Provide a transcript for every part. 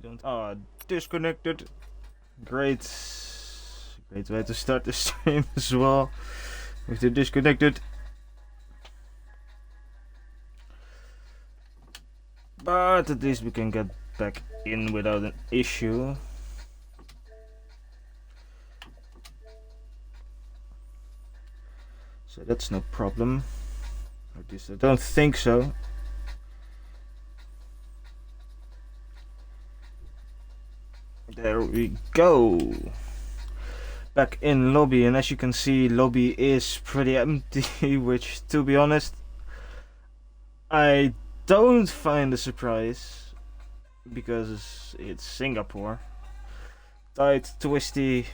don't. Oh, disconnected. Great. Great way to start the stream as well. If they're disconnected. But at least we can get back in without an issue. So that's no problem. At least I don't think so. There we go. Back in lobby, and as you can see, lobby is pretty empty, which, to be honest, I don't find a surprise, because it's Singapore. Tight, twisty,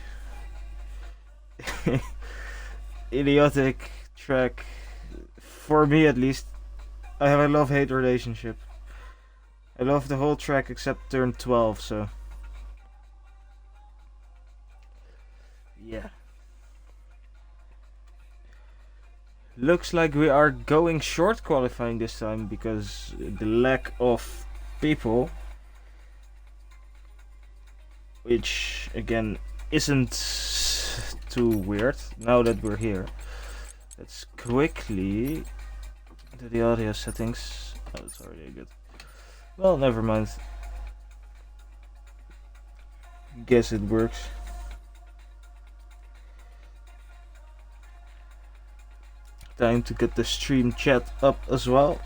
idiotic track. For me, at least, I have a love-hate relationship. I love the whole track except turn 12, so yeah. Looks like we are going short qualifying this time because the lack of people, which again isn't too weird now that we're here. Let's quickly do the audio settings. Oh, it's already good. Well, never mind. Guess it works. Time to get the stream chat up as well.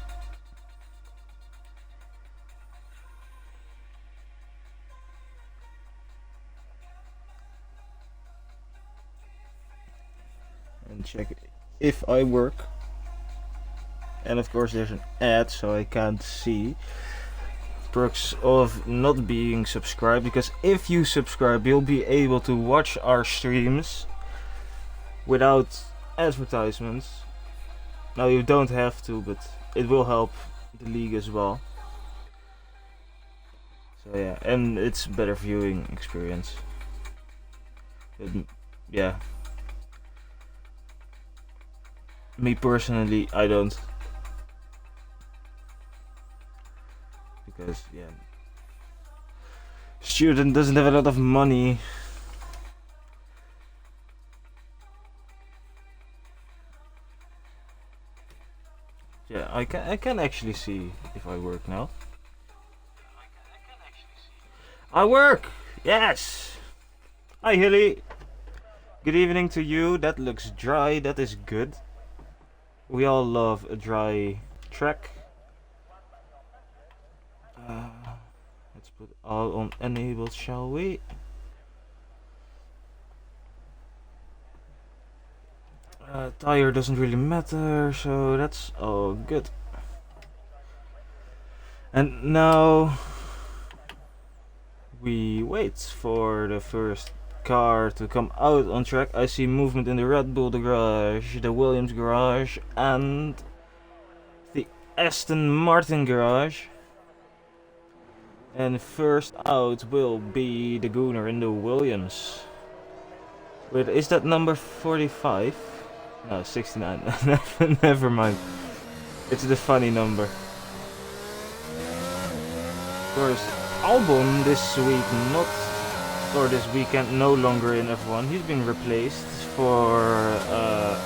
And check if I work. And of course there's an ad, so I can't see. Perks of not being subscribed, because if you subscribe you'll be able to watch our streams without advertisements. Now you don't have to, but it will help the league as well. So yeah, and it's better viewing experience. Yeah. Me personally, I don't. Because yeah, student doesn't have a lot of money. Yeah, I can actually see if I work now. I work! Yes! Hi Hilly! Good evening to you. That looks dry, that is good. We all love a dry track. Let's put all on enabled, shall we? Tire doesn't really matter, so that's all good. And now we wait for the first car to come out on track. I see movement in the Red Bull garage, the Williams garage, and the Aston Martin garage. And first out will be the Gooner in the Williams. Wait, is that number 45? No, 69. Never mind. It's the funny number. Of course, Albon this week this weekend no longer in F1. He's been replaced for a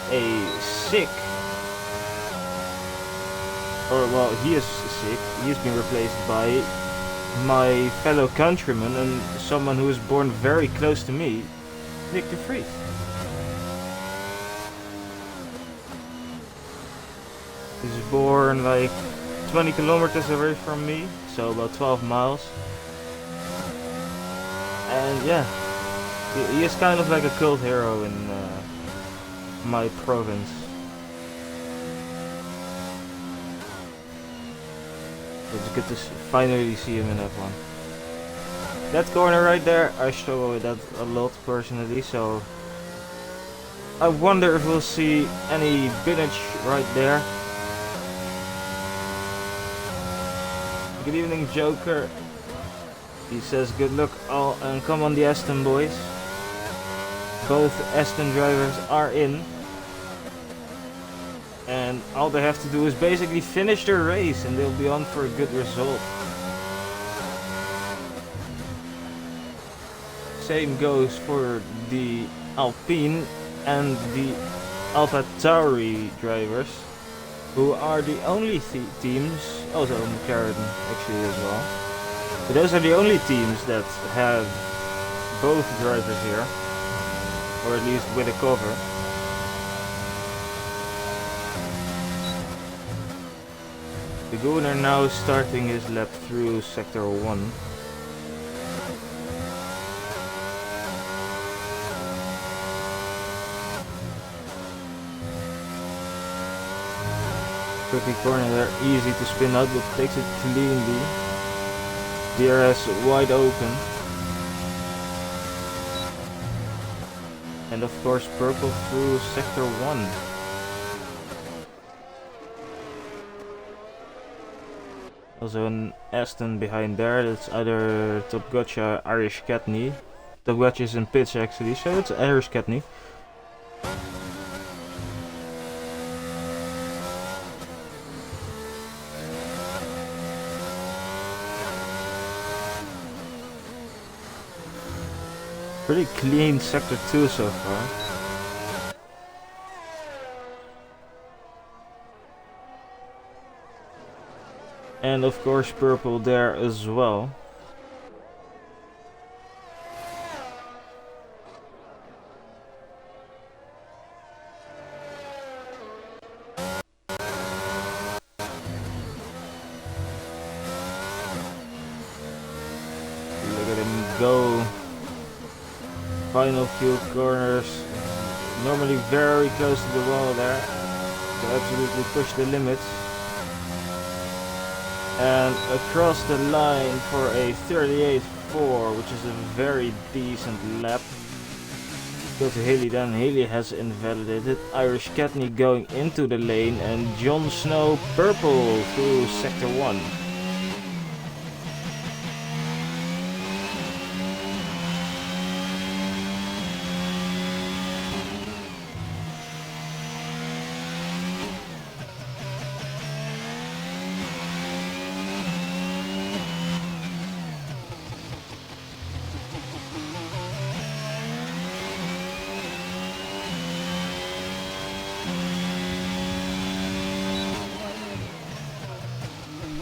sick. He is sick. He's been replaced by my fellow countryman and someone who was born very close to me, Nick de Vries. He's born like 20 kilometers away from me, so about 12 miles. And yeah, he is kind of like a cult hero in my province. It's good to finally see him in F1. That corner right there, I struggle with that a lot personally, so I wonder if we'll see any binage right there. Good evening, Joker. He says good luck all and come on the Aston boys. Both Aston drivers are in. And all they have to do is basically finish their race and they'll be on for a good result. same goes for the Alpine and the AlphaTauri drivers, who are the only teams, also McLaren actually as well, but those are the only teams that have both drivers here, or at least with a cover. The Gunnar now starting his lap through sector 1. Quickly corner there, easy to spin out, but takes it cleanly. DRS wide open. And of course purple through sector 1. Also an Aston behind there, that's either Top Gotcha, Irish Catney. Top Gotcha is in pits actually, so it's Irish Catney. Pretty clean sector 2 so far. And of course purple there as well. Look at him go. Final few corners, normally very close to the wall there, to absolutely push the limits. And across the line for a 38.4, which is a very decent lap. Go to Haley then, Haley has invalidated. Irish Catney going into the lane, and Jon Snow purple through sector 1.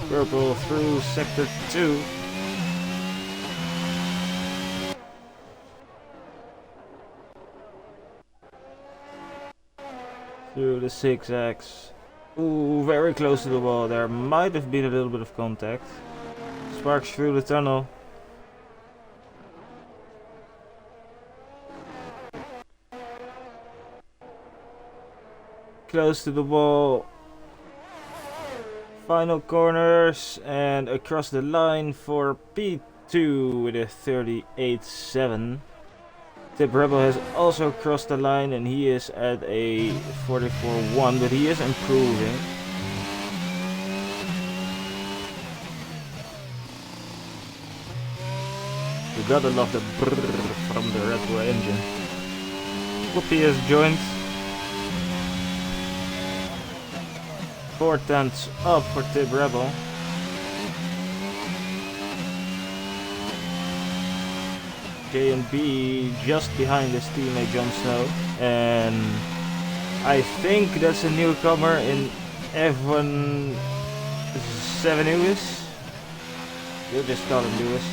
Purple through sector 2. Through the zigzags. Ooh, very close to the wall there. Might have been a little bit of contact. Sparks through the tunnel. Close to the wall. Final corners and across the line for P2 with a 38.7. Tip Rebel has also crossed the line and he is at a 44.1, but he is improving. You gotta love the brrrr from the Red Bull engine. Whoopi has joined. 4 tenths up for Tip Rebel. J and B just behind his teammate Jon Snow, and I think that's a newcomer in F1 7 Lewis. You'll just call him Lewis.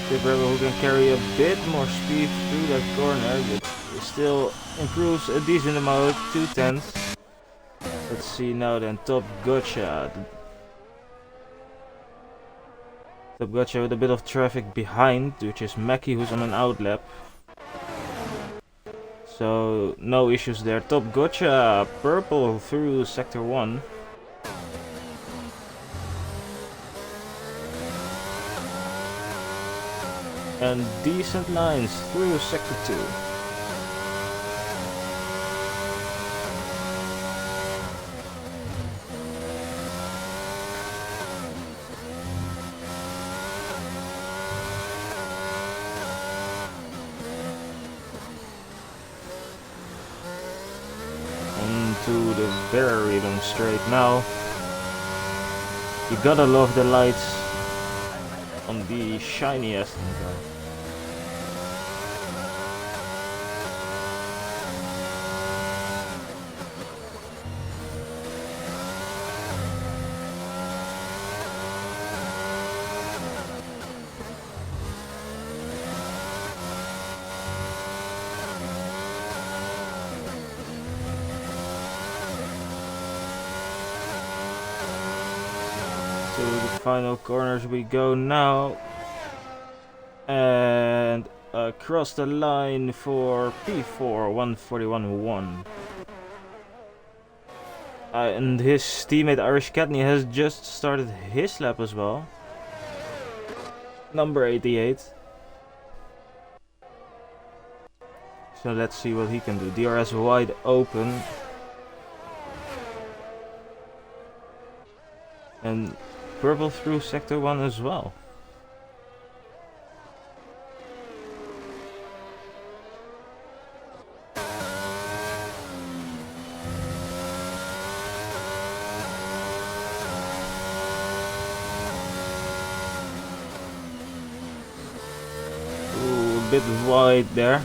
Tip Rebel who can carry a bit more speed through that corner, but still improves a decent amount, 2 tenths. Let's see now then, Top Gotcha. Top Gotcha with a bit of traffic behind, which is Mackie who's on an outlap. So no issues there. Top Gotcha, purple through sector 1. And decent lines through sector 2. to the very long straight now. You gotta love the lights on the shiny Aston car. To the final corners we go now, and across the line for P4 141.1. And his teammate Irish Catney has just started his lap as well. Number 88. So let's see what he can do. DRS wide open. And purple through sector 1 as well. Ooh, a bit wide there.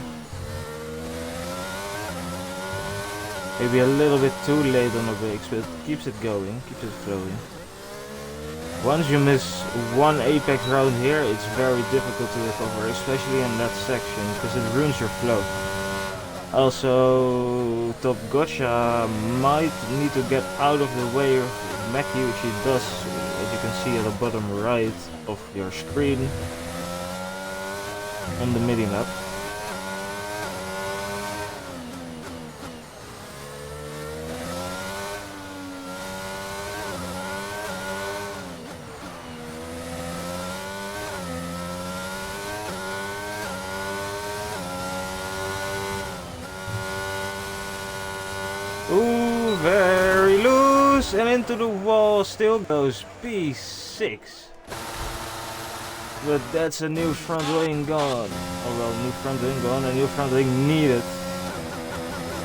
Maybe a little bit too late on the brakes, but it keeps it going, keeps it flowing. Once you miss one apex round here, it's very difficult to recover, especially in that section, because it ruins your flow. Also, Top Gotcha might need to get out of the way of Mackie, which he does, as you can see at the bottom right of your screen, on the midi map. Ooh, very loose, and into the wall still goes P6. But that's a new front wing gone. Oh well, new front wing gone, a new front wing needed.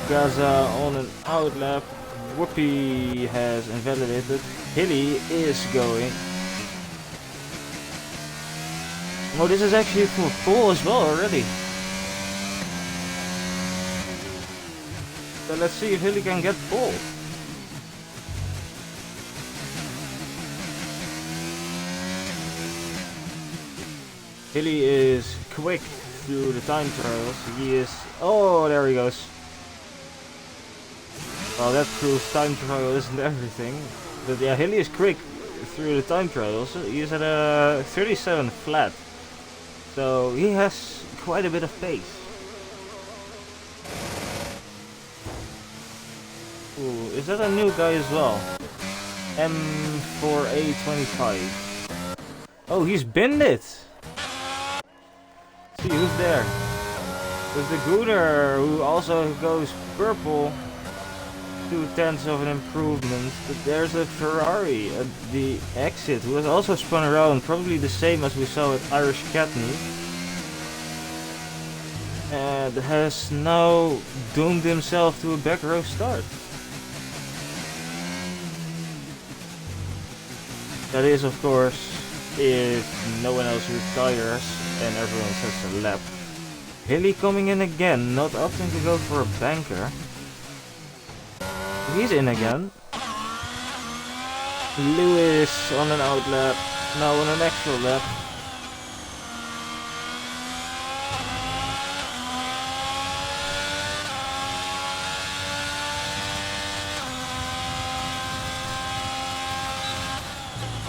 Gaza on an outlap. Whoopi has invalidated. Hilly is going. Oh, this is actually for pole as well already. So let's see if Hilly can get pole. Hilly is quick through the time trials. He is... Oh, there he goes. Well, that proves time trial isn't everything. But yeah, Hilly is quick through the time trials. He is at a 37 flat. So he has quite a bit of pace. Ooh, is that a new guy as well? M4A25. Oh, he's binned it! See who's there. There's the Gooder, who also goes purple. 2/10 of an improvement. But there's a Ferrari at the exit, who has also spun around, probably the same as we saw with Irish Catney. And has now doomed himself to a back row start. That is, of course, if no one else retires and everyone sets a lap. Hilly coming in again, not opting to go for a banker. He's in again. Lewis on an outlap, now on an extra lap.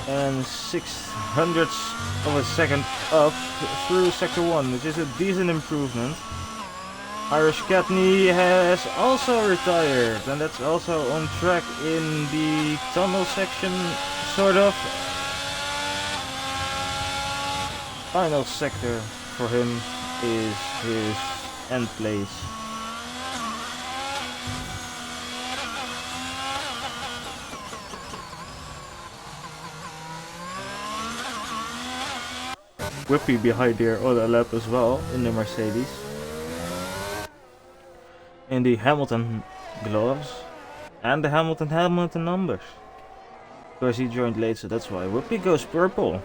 And 600ths of a second up through sector 1, which is a decent improvement. Irish Catney has also retired, and that's also on track in the tunnel section, sort of. Final sector for him is his end place. Whippy behind there on a lap as well in the Mercedes. In the Hamilton gloves. And the Hamilton numbers. Of course he joined late, so that's why. Whoopi goes purple.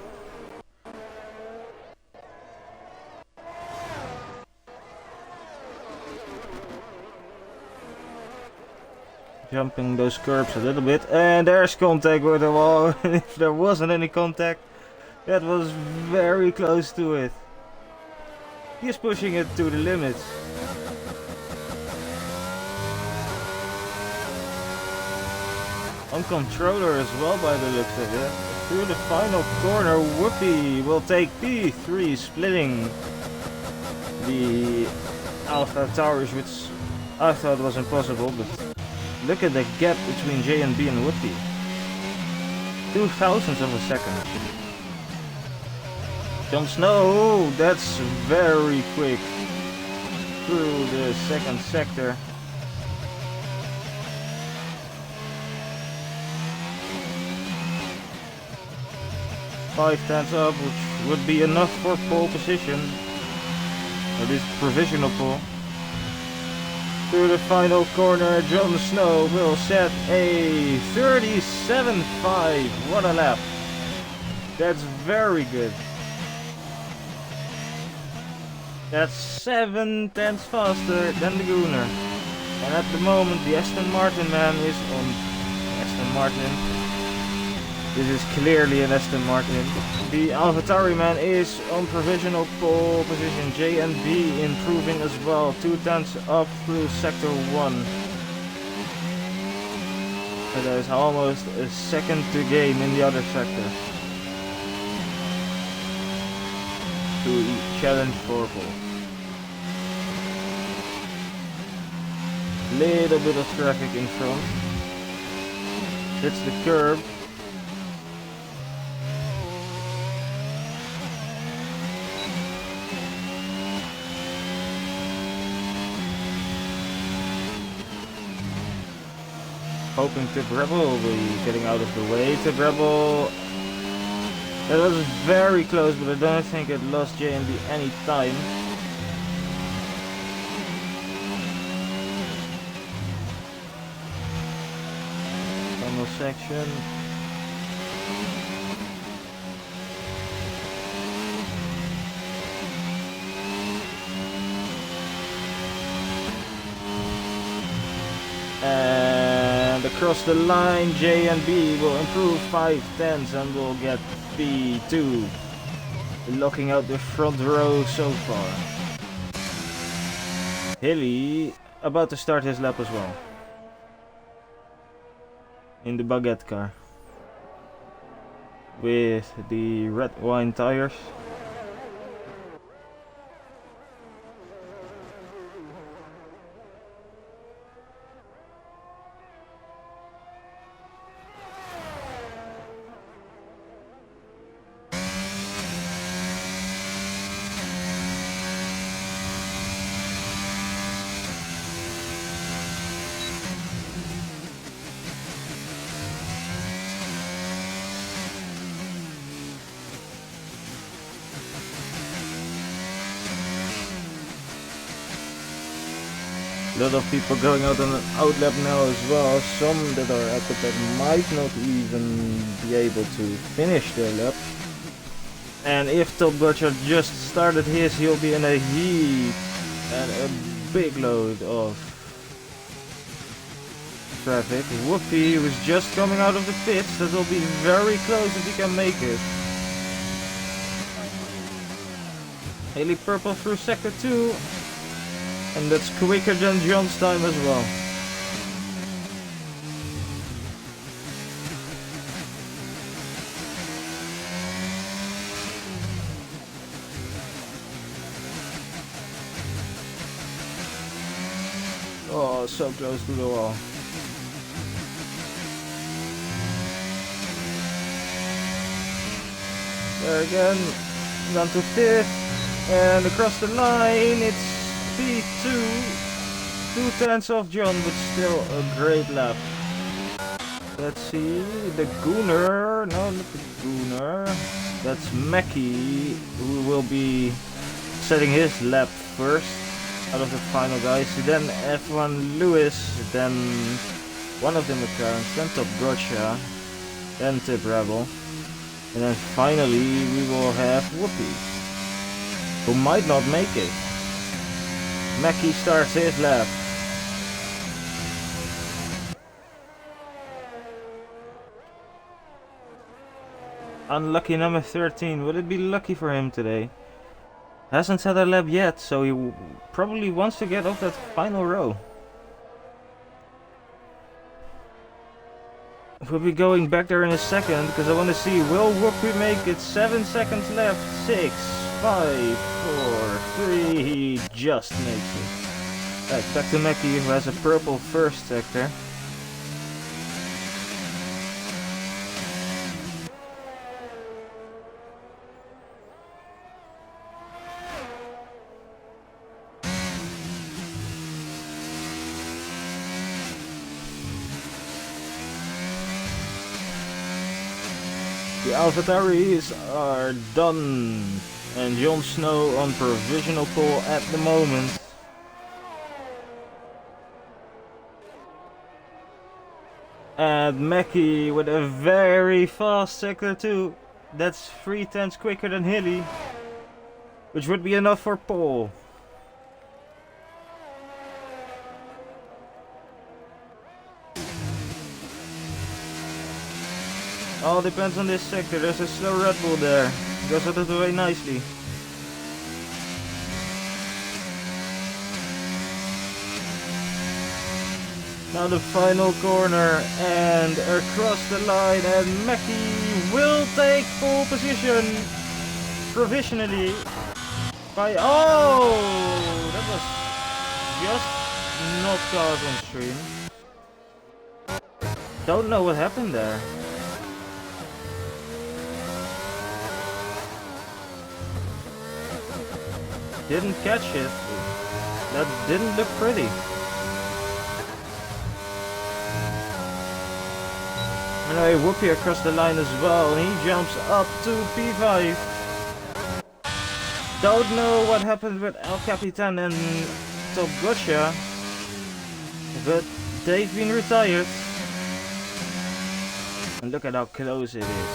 Jumping those curbs a little bit, and there's contact with the wall. If there wasn't any contact, that was very close to it. He's pushing it to the limits. On controller as well by the looks of it. Through the final corner, Whoopi will take P3, splitting the Alpha Towers, which I thought was impossible, but look at the gap between JNB and Whoopi. 0.002 of a second. Jon Snow, that's very quick through the second sector. Five tenths up, which would be enough for pole position, or this provisional pole. Through the final corner, Jon Snow will set a 37.5. What a lap! That's very good. That's 7 tenths faster than the Gunnar. And at the moment the Aston Martin man is on Aston Martin. This is clearly an Aston Martin. The AlphaTauri man is on provisional pole position. J and B improving as well. 2 tenths up through sector 1. So there's almost a second to gain in the other sector to challenge for pole. Little bit of traffic in front. It's the curb. Hoping Tip Rebel will be getting out of the way. Tip Rebel, that was very close, but I don't think it lost JNB any time. Final section. And across the line, J and B will improve 5 tenths and will get P2, locking out the front row so far. Hilly about to start his lap as well in the baguette car with the red wine tires. A lot of people going out on an outlap now as well. Some that are at the back might not even be able to finish their lap. And if Top Butcher just started his, he'll be in a heat and a big load of traffic. Whoopi was just coming out of the pits. That will be very close if he can make it. Haley Purple through sector 2. And that's quicker than Jon's time as well. Oh, so close to the wall. There again, down to 5th, and across the line it's P2, 2 tenths off Jon, but still a great lap. Let's see, the Gunnar, no, not the Gunnar, that's Mackie, who will be setting his lap first out of the final guys. Then F1 Lewis, then one of the McLarens, then Top Gotcha, then Tip Rebel, and then finally we will have Whoopi, who might not make it. Mackie starts his lap. Unlucky number 13. Will it be lucky for him today? Hasn't had a lap yet, so he probably wants to get off that final row. We'll be going back there in a second, because I want to see, will Whoopi make it? 7 seconds left. 6, 5, 4, 3. He just makes it. Right, back to Mackie, who has a purple first sector. The AlphaTauris are done, and Jon Snow on provisional pole at the moment. And Mackie with a very fast sector too. That's 3/10 quicker than Hilly, which would be enough for pole. All depends on this sector. There's a slow Red Bull there. Goes out of the way nicely. Now the final corner and across the line, and Mackie will take pole position provisionally by, oh, that was just not caught on stream. Don't know what happened there. Didn't catch it. That didn't look pretty. Anyway, Whoopi across the line as well, and he jumps up to P5. Don't know what happened with El Capitan and Top Gotcha, but they've been retired. And look at how close it is.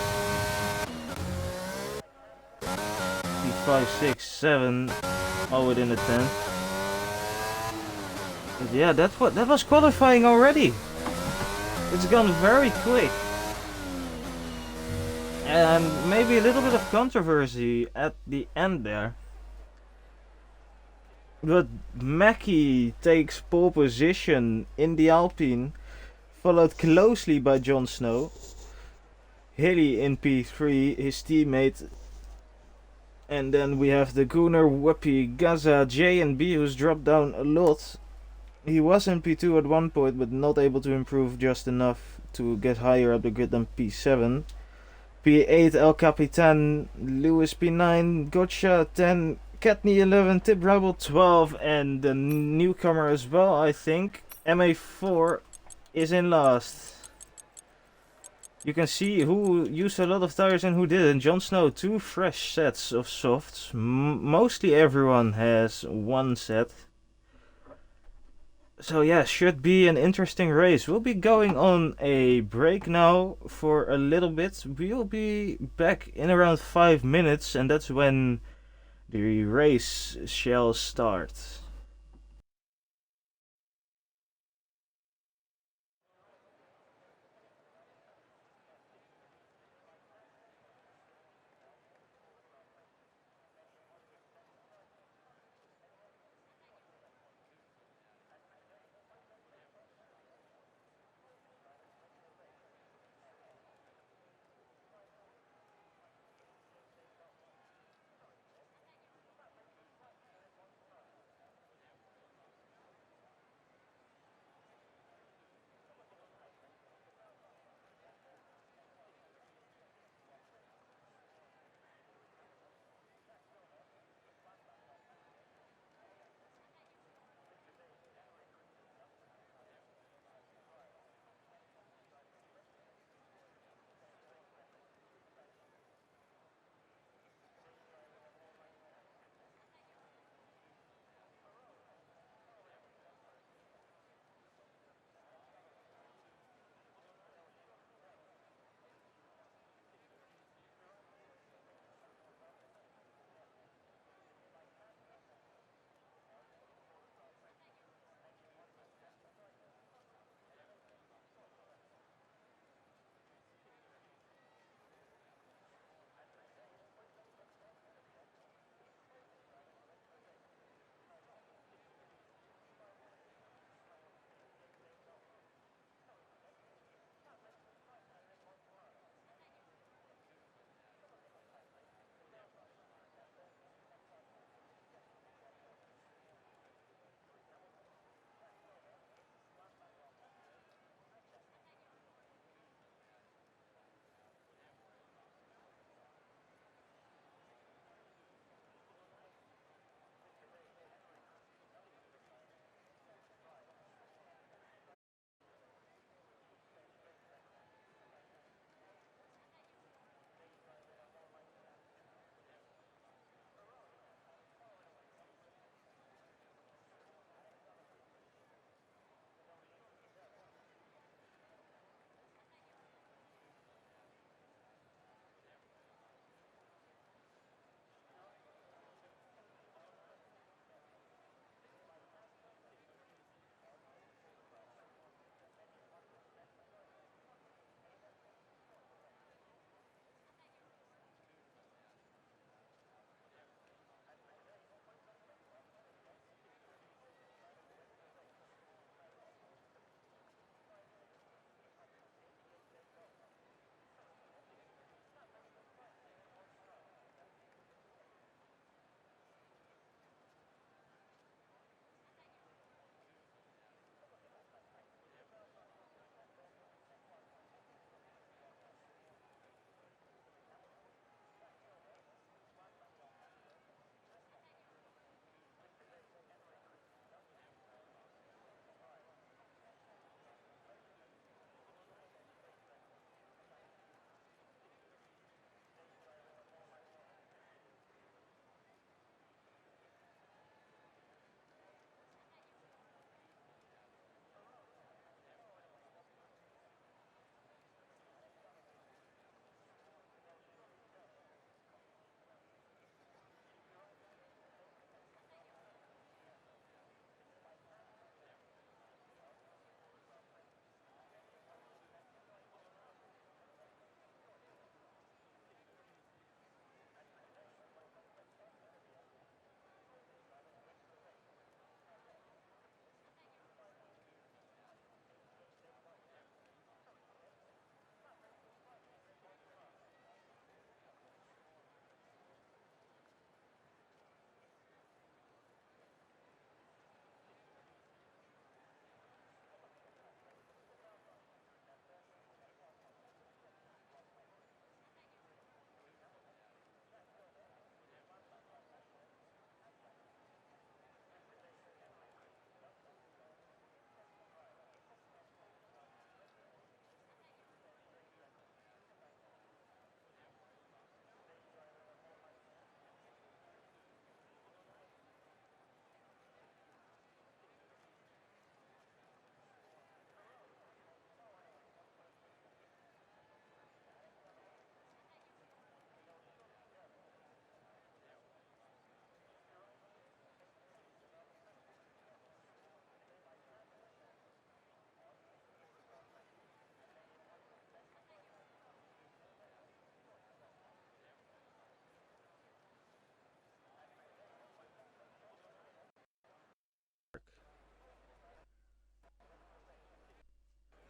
P5, 6, 7, all within a 10th. But yeah, that was qualifying already. It's gone very quick. And maybe a little bit of controversy at the end there. But Mackie takes pole position in the Alpine, followed closely by Jon Snow. Hilly in P3, his teammate. And then we have the Gunnar, Whoopi, Gaza, J and B, who's dropped down a lot. He was in P2 at one point, but not able to improve just enough to get higher up the grid than P7. P8, El Capitan, Lewis P9, Gotcha 10, Katney 11, Tip Rebel 12, and the newcomer as well, I think, MA4 is in last. You can see who used a lot of tires and who didn't. Jon Snow, 2 fresh sets of softs. Mostly everyone has 1 set. So yeah, should be an interesting race. We'll be going on a break now for a little bit. We'll be back in around 5 minutes, and that's when the race shall start.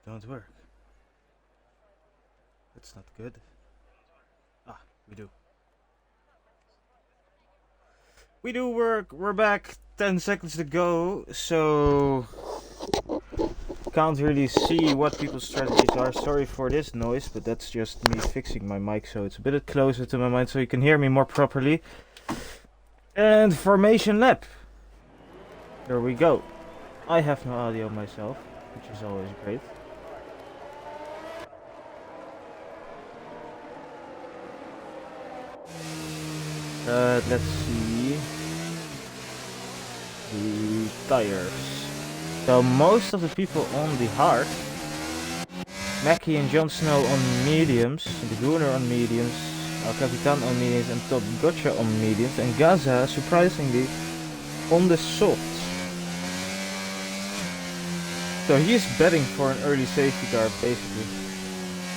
don't work. That's not good. Ah, we do. We do work. We're back. 10 seconds to go. So can't really see what people's strategies are. Sorry for this noise, but that's just me fixing my mic so it's a bit closer to my mic so you can hear me more properly. And formation lap. There we go. I have no audio myself, which is always great. Let's see. The tires. So most of the people on the hard, Mackie and Jon Snow on mediums, the Gunnar on mediums, El Capitan on mediums, and Top Gotcha on mediums, and Gaza surprisingly on the softs. So he's betting for an early safety car basically.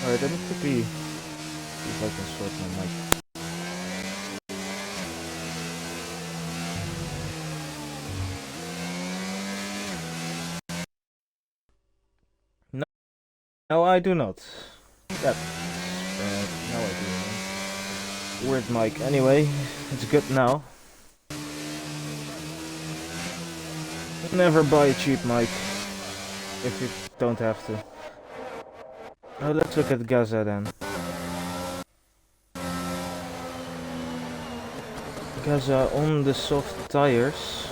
Alright, let me quickly see if I can sort my mic. No, I do not. That. No, I do not. Weird mic. Anyway, it's good now. Never buy a cheap mic if you don't have to. Now let's look at Gaza then. Gaza on the soft tires.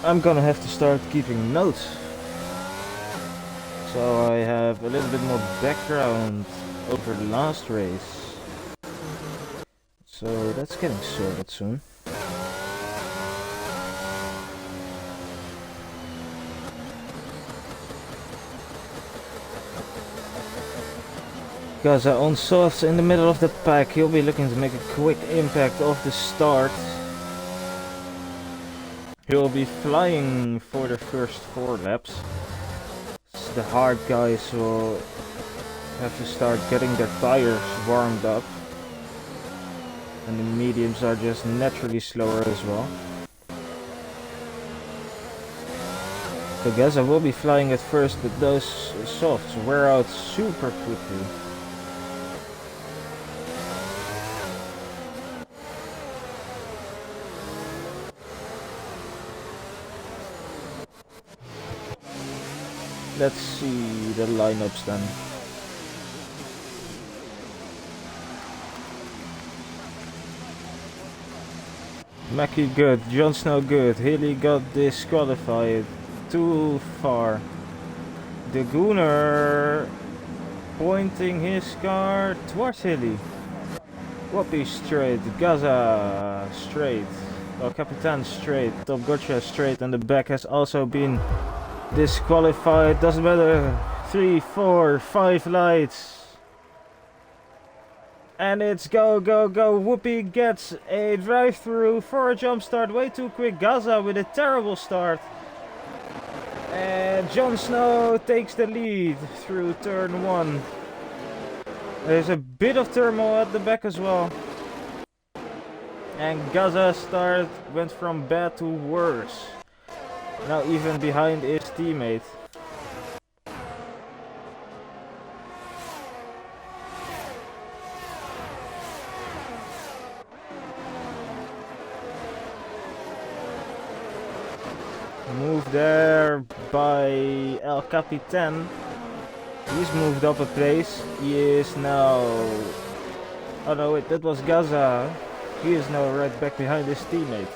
I'm gonna have to start keeping notes, so I have a little bit more background over the last race. So that's getting sorted soon. Gaza on softs in the middle of the pack. He'll be looking to make a quick impact off the start. He'll be flying for the first 4 laps. The hard guys will have to start getting their tires warmed up. And the mediums are just naturally slower as well. So Gaza will be flying at first, but those softs wear out super quickly. Let's see the lineups then. Mackie good, Jon Snow good, Hilly got disqualified, too far. The Gunnar pointing his car towards Hilly. Whoopie straight, Gaza straight, El Capitan straight, Top Gotcha straight, and the back has also been disqualified. Doesn't matter. 3, 4, 5 lights. And it's go, go, go. Whoopi gets a drive-through for a jump start. Way too quick. Gaza with a terrible start. And Jon Snow takes the lead through turn 1. There's a bit of turmoil at the back as well. And Gaza's start went from bad to worse. Now even behind his teammate. Move there by El Capitan. He's moved up a place. He is now... Oh no, wait, that was Gaza. He is now right back behind his teammate.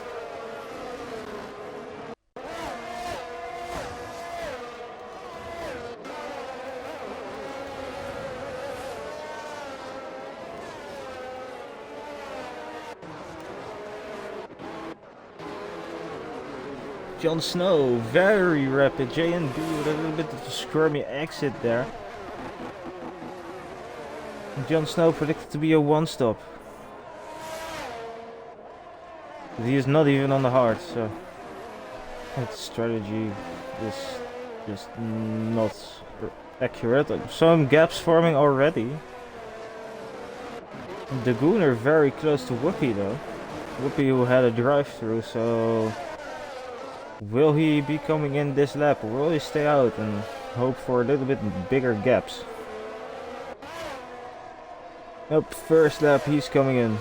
Jon Snow, very rapid. JNB with a little bit of a squirmy exit there. Jon Snow predicted to be a one-stop. But he is not even on the hard, so that strategy is just not accurate. Some gaps forming already. The Gunnar very close to Whoopi though. Whoopi who had a drive-through, so Will he be coming in this lap, or will he stay out and hope for a little bit bigger gaps? Nope, first lap he's coming in.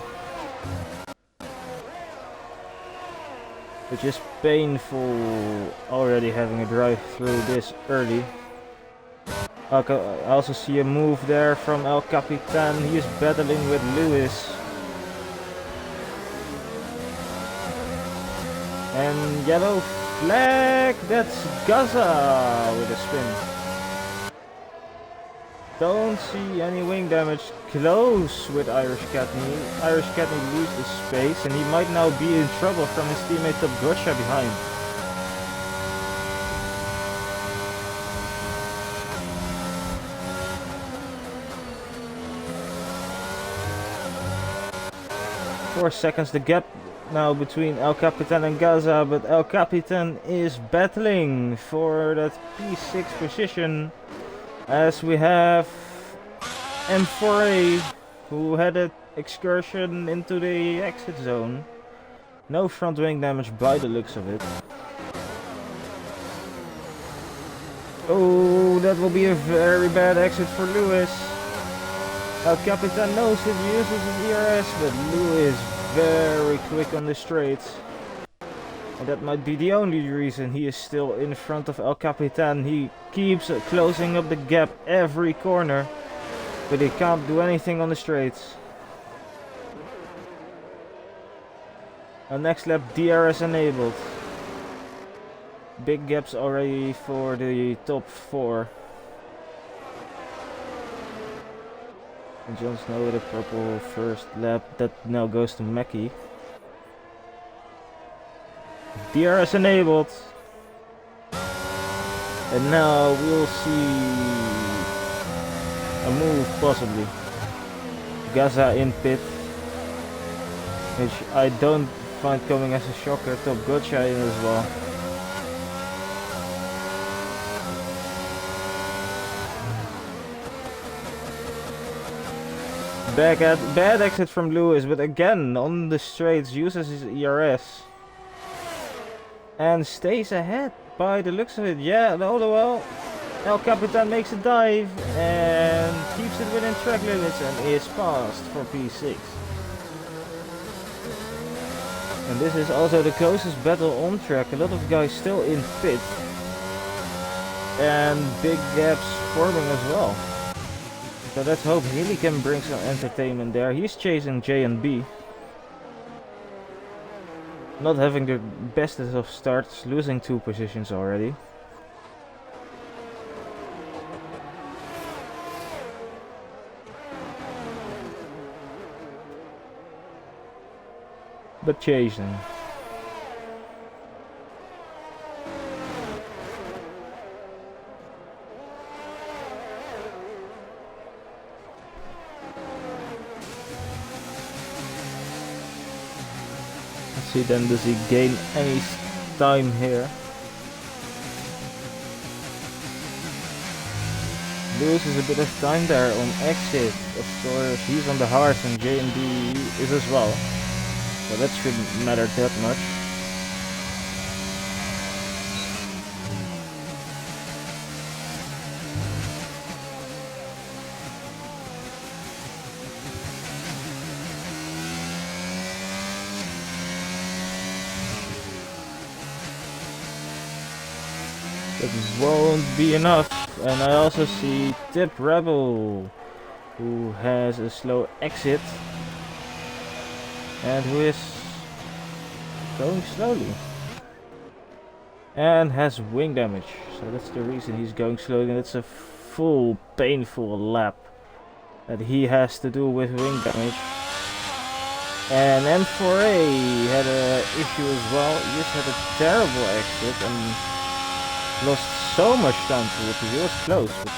Which is painful already having a drive through this early. I also see a move there from El Capitan. He is battling with Lewis. And yellow flag, that's Gaza with a spin. Don't see any wing damage. Close with Irish Catney. Irish Catney loses space and he might now be in trouble from his teammate Top Gotcha behind. Four seconds the gap now between El Capitan and Gaza, but El Capitan is battling for that P6 position, as we have M4A who had an excursion into the exit zone. No front wing damage by the looks of it. Oh, that will be a very bad exit for Lewis. El Capitan knows it, uses his ERS, but Lewis very quick on the straights. And that might be the only reason he is still in front of El Capitan. He keeps closing up the gap every corner, but he can't do anything on the straights. And next lap DRS enabled. Big gaps already for the top 4. And Jon Snow with a purple first lap. That now goes to Mackie. DRS enabled. And now we'll see a move possibly. Gaza in pit. Which I don't find coming as a shocker. Top Gotcha in as well. Bad exit from Lewis, but again on the straights uses his ERS and stays ahead by the looks of it. Yeah, although well, El Capitan makes a dive and keeps it within track limits and is passed for P6. And this is also the closest battle on track. A lot of guys still in pit and big gaps forming as well. So let's hope Healy can bring some entertainment there. He's chasing J and B. Not having the bestest of starts, losing 2 positions already. But chasing. See then, does he gain any time here? Loses a bit of time there on exit. Of course, he's on the hards and J and B is as well. So that shouldn't matter that much. It won't be enough. And I also see Tip Rebel, who has a slow exit and who is going slowly and has wing damage. So that's the reason he's going slowly, and it's a full painful lap that he has to do with wing damage. And M4A had an issue as well. He just had a terrible exit and lost so much time to it. He was close, but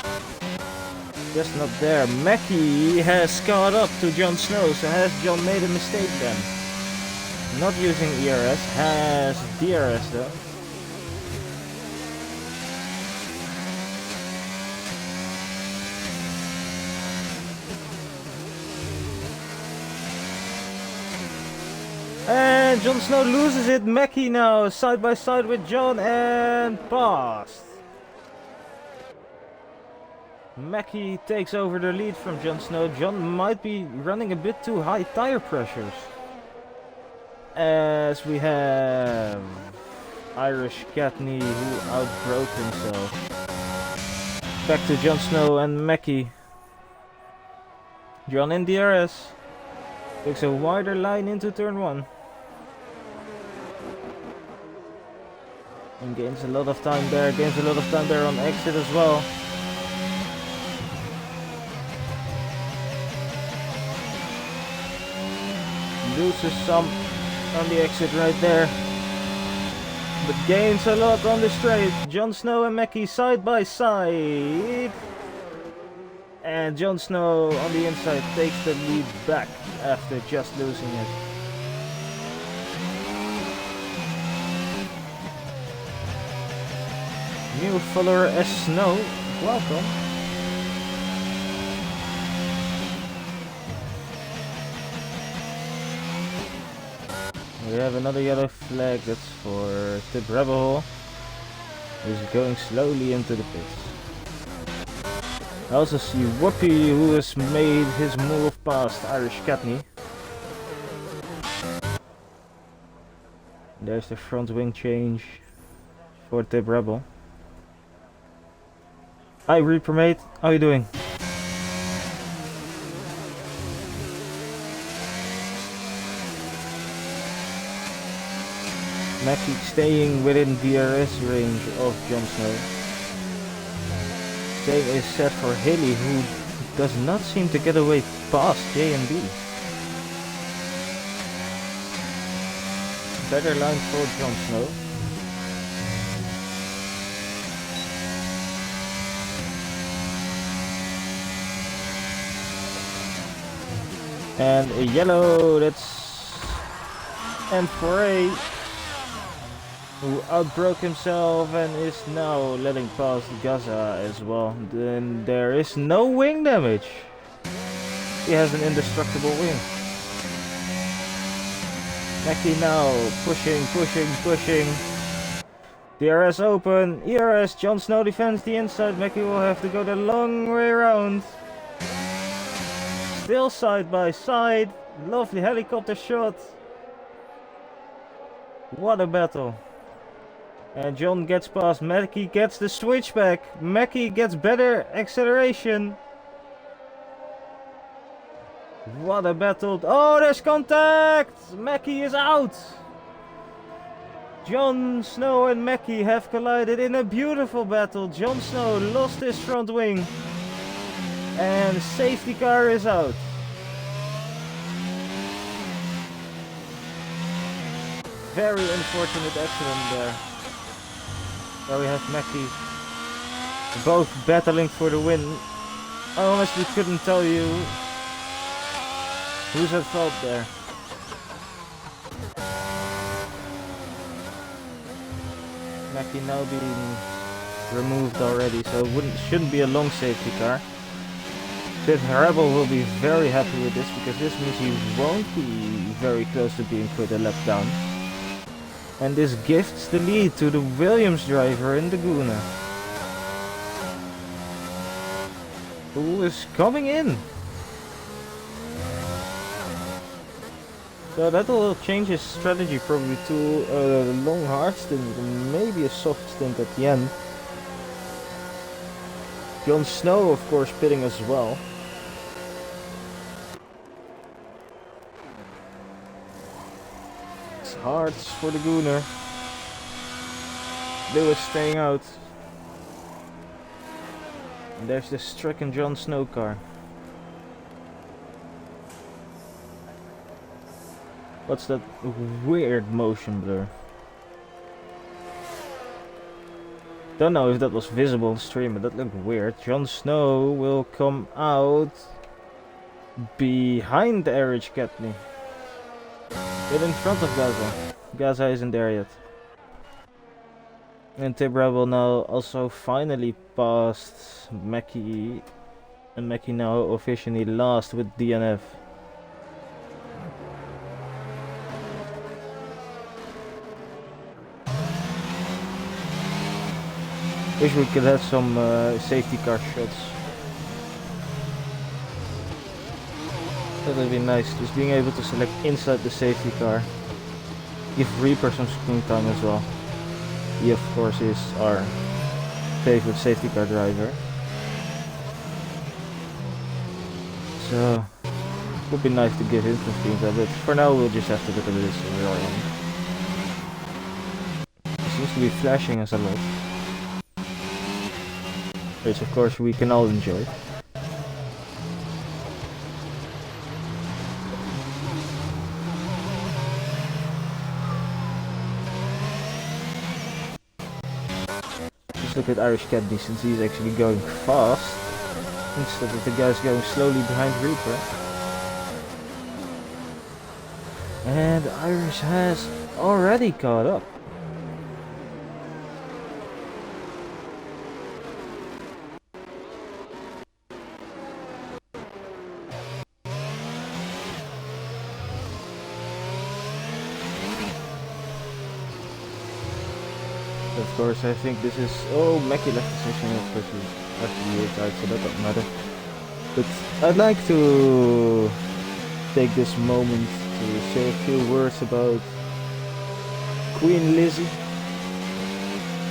just not there. Mackie has caught up to Jon Snow, so has Jon made a mistake then? Not using ERS, has DRS though. And And Jon Snow loses it. Mackie now side by side with Jon and passed. Mackie takes over the lead from Jon Snow. Jon might be running a bit too high tire pressures. As we have Irish Katney who outbroke himself. Back to Jon Snow and Mackie. Jon in DRS. Takes a wider line into turn 1. And gains a lot of time there. Gains a lot of time there on exit as well. Loses some on the exit right there. But gains a lot on the straight. Jon Snow and Mackie side by side. And Jon Snow on the inside takes the lead back after just losing it. New follower S Snow, welcome. We have another yellow flag, that's for Tip Rebel, who's going slowly into the pits. I also see Whoopi, who has made his move past Irish Katney. There's the front wing change for Tip Rebel. Hi Reaper mate, how you doing? Mackie staying within DRS range of Jon Snow. Same is set for Hilly, who does not seem to get away past J and B. Better line for Jon Snow. And a yellow, that's M4A, who outbroke himself and is now letting past Gaza as well. Then there is no wing damage. He has an indestructible wing. Mackie now pushing. DRS open, ERS, Jon Snow defends the inside. Mackie will have to go the long way around. Still side by side. Lovely helicopter shot. What a battle. And Jon gets past. Mackie gets the switchback. Mackie gets better acceleration. What a battle. Oh, there's contact. Mackie is out. Jon Snow and Mackie have collided in a beautiful battle. Jon Snow lost his front wing. And safety car is out. Very unfortunate accident there. There we have Mackie both battling for the win. I honestly couldn't tell you who's at fault there. Mackie now being removed already, so it shouldn't be a long safety car. Sid Rebel will be very happy with this, because this means he won't be very close to being put a lap down. And this gifts the lead to the Williams driver in the Guna, who is coming in. So that will change his strategy probably to a long hard stint and maybe a soft stint at the end. Jon Snow of course pitting as well. It's hard for the Gooner. Lewis staying out. And there's the stricken Jon Snow car. What's that weird motion blur? Don't know if that was visible on stream, but that looked weird. Jon Snow will come out behind Irish Katney. But in front of Gaza. Gaza isn't there yet. And Tip Rebel now also finally passed Mackie. And Mackie now officially last with DNF. Wish we could have some safety car shots. That would be nice, just being able to select inside the safety car. Give Reaper some screen time as well. He of course is our favorite safety car driver. So it would be nice to give him some screen time, but for now we'll just have to look at this Orion. He seems to be flashing us a lot, which of course we can all enjoy. Look at Irish Cadney, since he's actually going fast instead of the guys going slowly behind Reaper. And Irish has already caught up. Of course, I think this is... Oh, Mackie left the session, of course, he has to be outside, so that doesn't matter. But I'd like to take this moment to say a few words about Queen Lizzie,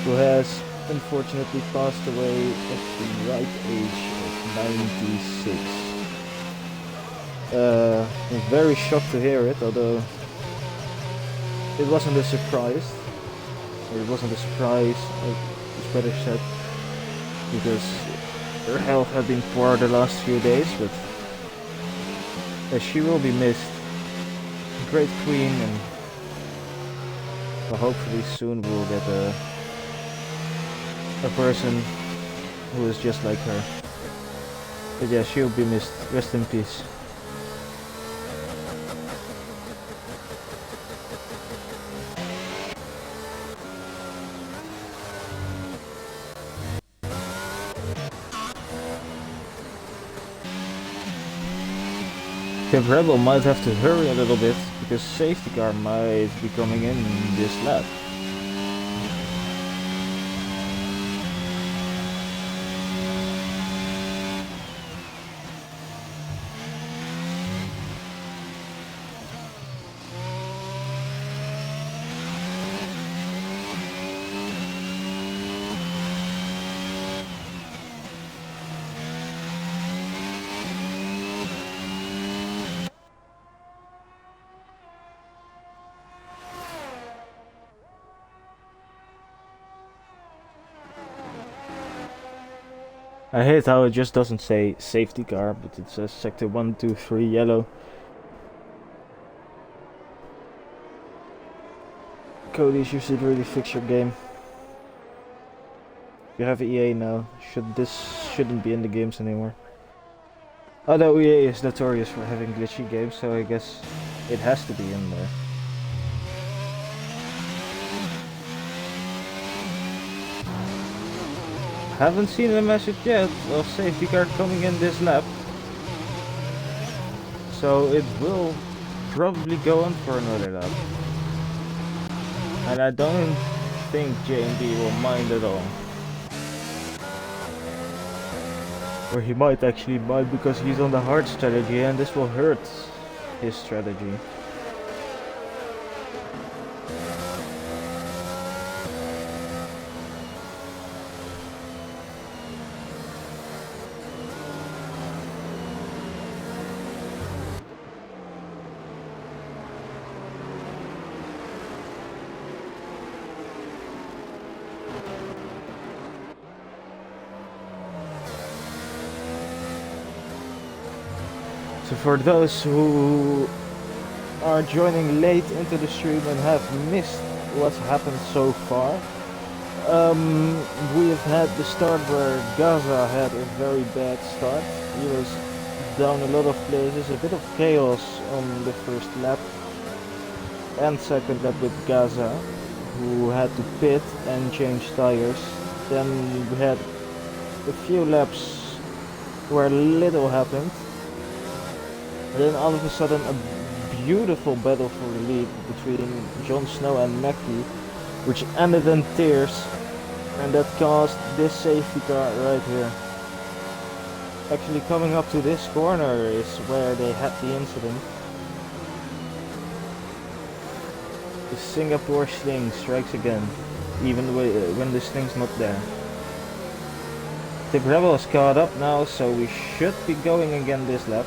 who has unfortunately passed away at the ripe age of 96. I'm very shocked to hear it, although it wasn't a surprise. It wasn't a surprise, it's better said, because her health had been poor the last few days, but she will be missed. A great queen, and well, hopefully soon we'll get a person who is just like her. But yeah, she'll be missed. Rest in peace. Camp Rebel might have to hurry a little bit, because safety car might be coming in this lap. I hate how it just doesn't say safety car, but it says sector 1, 2, 3 yellow. Cody's, you should really fix your game. You have EA now. This shouldn't be in the games anymore. Although EA is notorious for having glitchy games, so I guess it has to be in there. Haven't seen a message yet of safety car coming in this lap, so it will probably go on for another lap, and I don't think JMD will mind at all, or he might actually mind, because he's on the hard strategy and this will hurt his strategy. So for those who are joining late into the stream and have missed what's happened so far, we have had the start where Gaza had a very bad start. He was down a lot of places, a bit of chaos on the first lap and second lap with Gaza, who had to pit and change tires. Then we had a few laps where little happened. And then all of a sudden a beautiful battle for the lead between Jon Snow and Mackie, which ended in tears And that caused this safety car right here. Actually coming up to this corner is where they had the incident. The Singapore Sting strikes again, even when the Sting's not there. The Rebel is caught up now, so we should be going again this lap.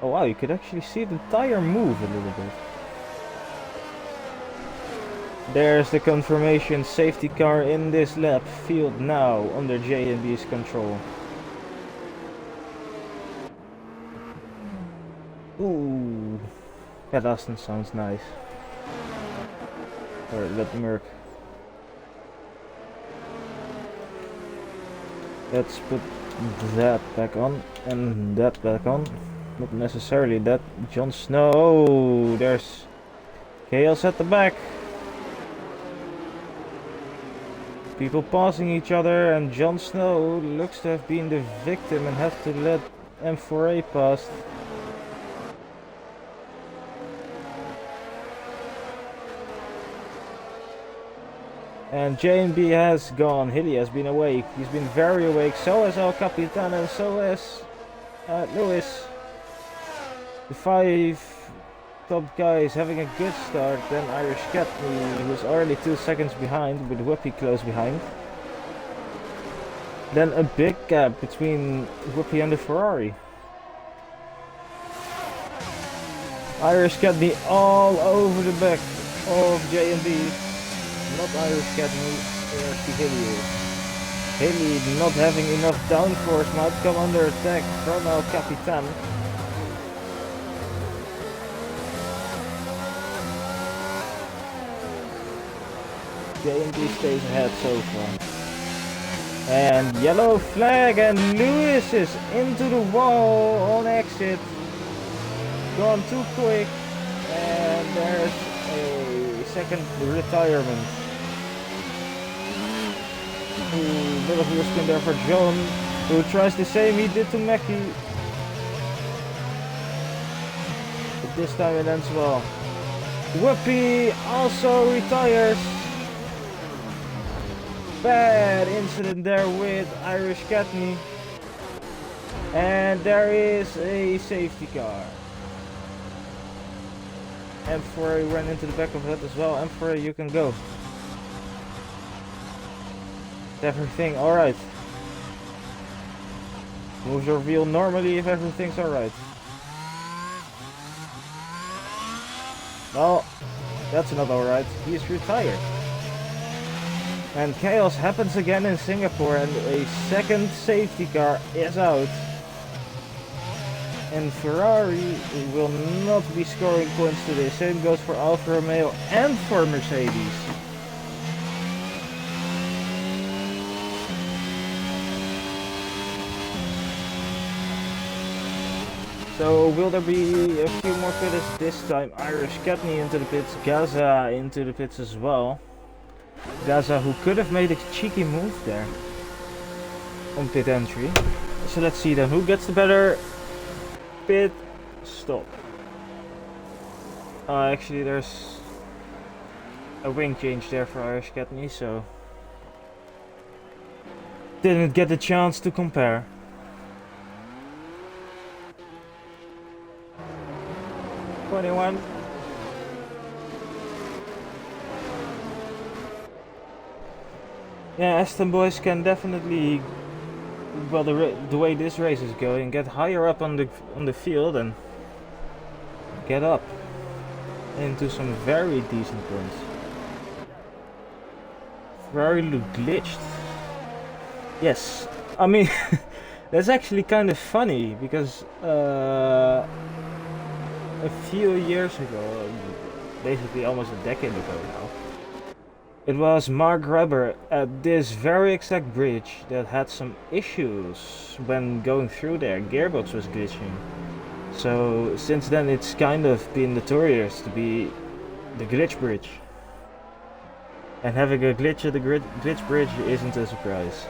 Oh wow, you could actually see the tire move a little bit. There's the confirmation, safety car in this lap, field now under J&B's control. Ooh, that Aston sounds nice. Or that Merc. Let's put that back on and that back on. Not necessarily that. Jon Snow. Oh, there's chaos at the back. People passing each other, and Jon Snow looks to have been the victim and has to let M4A past. And J&B has gone. Hilly has been awake. He's been very awake. So has El Capitan, and so has Lewis. The 5 top guys having a good start. Then Irish Katney, who's already 2 seconds behind, with Whoopi close behind. Then a big gap between Whoopi and the Ferrari. Irish Katney all over the back of J&B. Not Irish Katney, Hilly is. Hilly not having enough downforce, might come under attack from El Capitan. J&B stays ahead so far. And yellow flag, and Lewis is into the wall on exit. Gone too quick, and there's a second retirement. Ooh, little wheel spin there for John, who tries the same he did to Mackie. But this time it ends well. Whoopi also retires. Bad incident there with Irish Katney. And there is a safety car. M4A ran into the back of that as well. M4A, you can go. Everything alright. Move your wheel normally if everything's alright. Well, that's not alright. He's retired. And chaos happens again in Singapore, and a second safety car is out. And Ferrari will not be scoring points today. Same goes for Alfa Romeo and for Mercedes. So will there be a few more pitters this time? Irish Katney into the pits, Gaza into the pits as well. Gaza, who could have made a cheeky move there on pit entry. So let's see then, who gets the better pit stop? Actually there's a wing change there for Irish Katney, so didn't get the chance to compare. '21. Yeah, Aston boys can definitely, well, the way this race is going, get higher up on the field and get up into some very decent points. Ferrari looked glitched. Yes, I mean that's actually kind of funny because a few years ago, basically almost a decade ago now, it was Mark Webber at this very exact bridge that had some issues when going through there. Gearbox was glitching. So since then it's kind of been notorious to be the glitch bridge. And having a glitch at the glitch bridge isn't a surprise.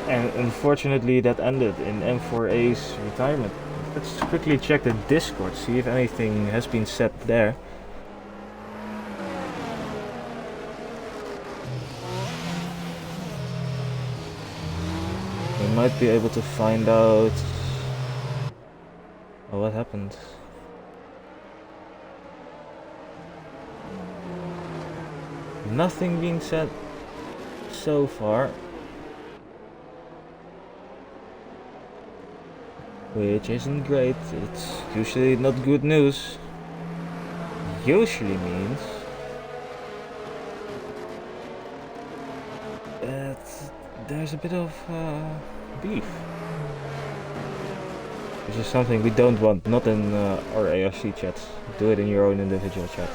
And unfortunately that ended in M4A's retirement, Let's quickly check the Discord, see if anything has been said there. We might be able to find out. Oh, what happened? Nothing being said so far. Which isn't great. It's usually not good news. Usually means that there's a bit of beef. Which is something we don't want, not in our ARC chats. Do it in your own individual chat.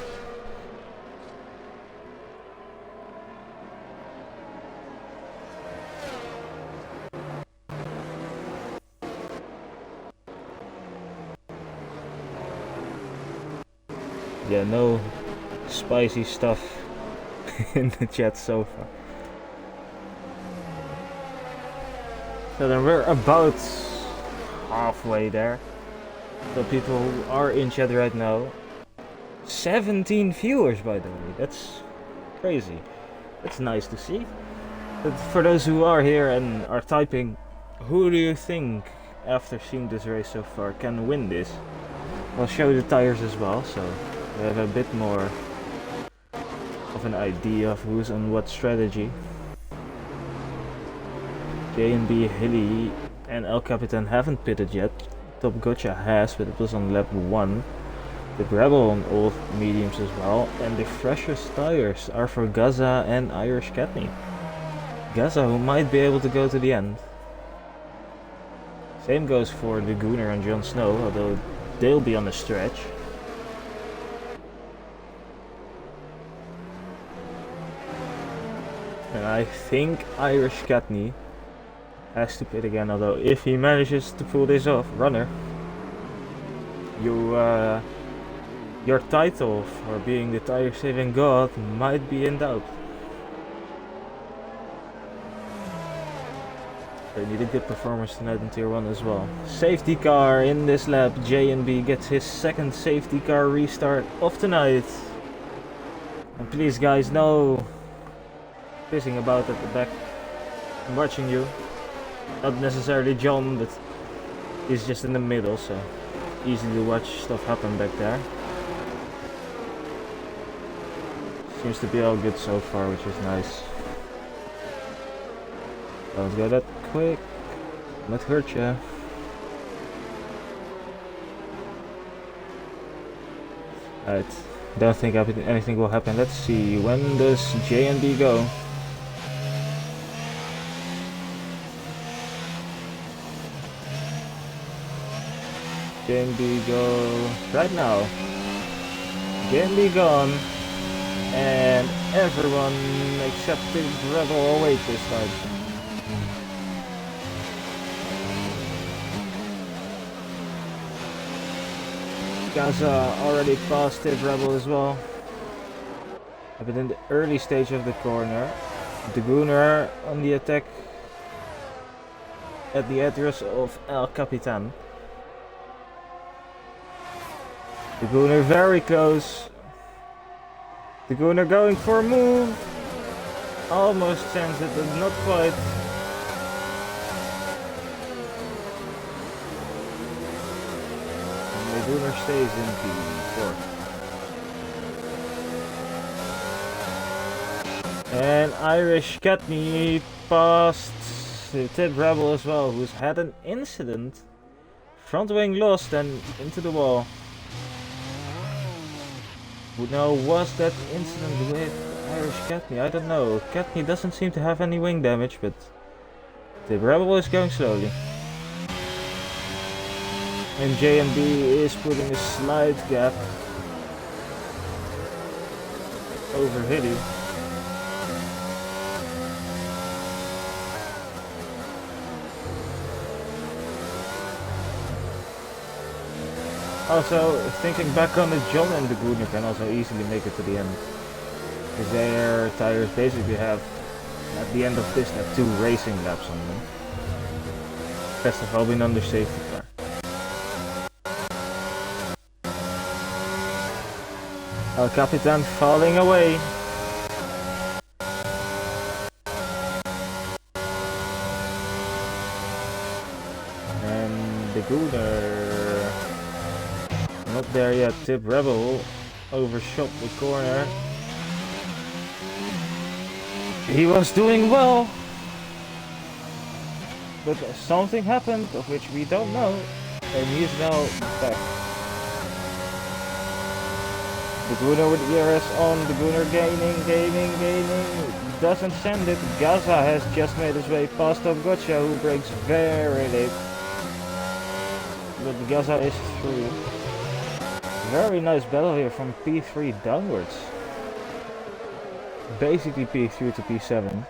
Yeah, no spicy stuff in the chat so far. So then we're about halfway there. So people who are in chat right now. 17 viewers, by the way. That's crazy. That's nice to see. But for those who are here and are typing, who do you think, after seeing this race so far, can win this? I'll show the tires as well, so we have a bit more of an idea of who's on what strategy. J&B, Hilly and El Capitan haven't pitted yet. Top Gotcha has, but it was on lap 1. The Rebel on all mediums as well. And the freshest tires are for Gaza and Irish Katney. Gaza, who might be able to go to the end. Same goes for the Gooner and Jon Snow, although they'll be on the stretch. And I think Irish Katney has to pit again, although if he manages to pull this off, runner, your title for being the tire saving god might be in doubt. They need a good performance tonight in tier 1 as well. Safety car in this lap. J&B gets his second safety car restart of tonight. And please guys, no pissing about at the back. I'm watching you. Not necessarily John, but he's just in the middle, so easy to watch stuff happen back there. Seems to be all good so far, which is nice. Don't go that quick. Might hurt ya. Alright, don't think anything will happen. Let's see, when does J&B go? J&B go right now. J&B gone. And everyone except the Rebel will wait this time. Gaza already passed the Rebel as well. But in the early stage of the corner, the Gooner on the attack at the address of El Capitan. The Gooner very close. The Gooner going for a move. Almost sends it, but not quite. And the Gooner stays in P4. And Irish Katney passed the Tip Rebel as well, who's had an incident. Front wing lost and into the wall. Now, was that incident with Irish Katney? I don't know. Katney doesn't seem to have any wing damage, but the Rebel is going slowly. And J&B is putting a slight gap over Hilly. Also, thinking back on it, John and the Gooner can also easily make it to the end. Because their tires basically have, at the end of this lap, 2 racing laps on them. Best of all being under safety car. El Capitan falling away. And the Gooner not there yet. Tip Rebel overshot the corner. He was doing well, but something happened of which we don't know, and he's now back. The Gooner with ERS on, the Gooner gaining, doesn't send it. Gaza has just made his way past Gotcha, who breaks very late. But Gaza is through. Very nice battle here from P3 downwards. Basically P3 to P7.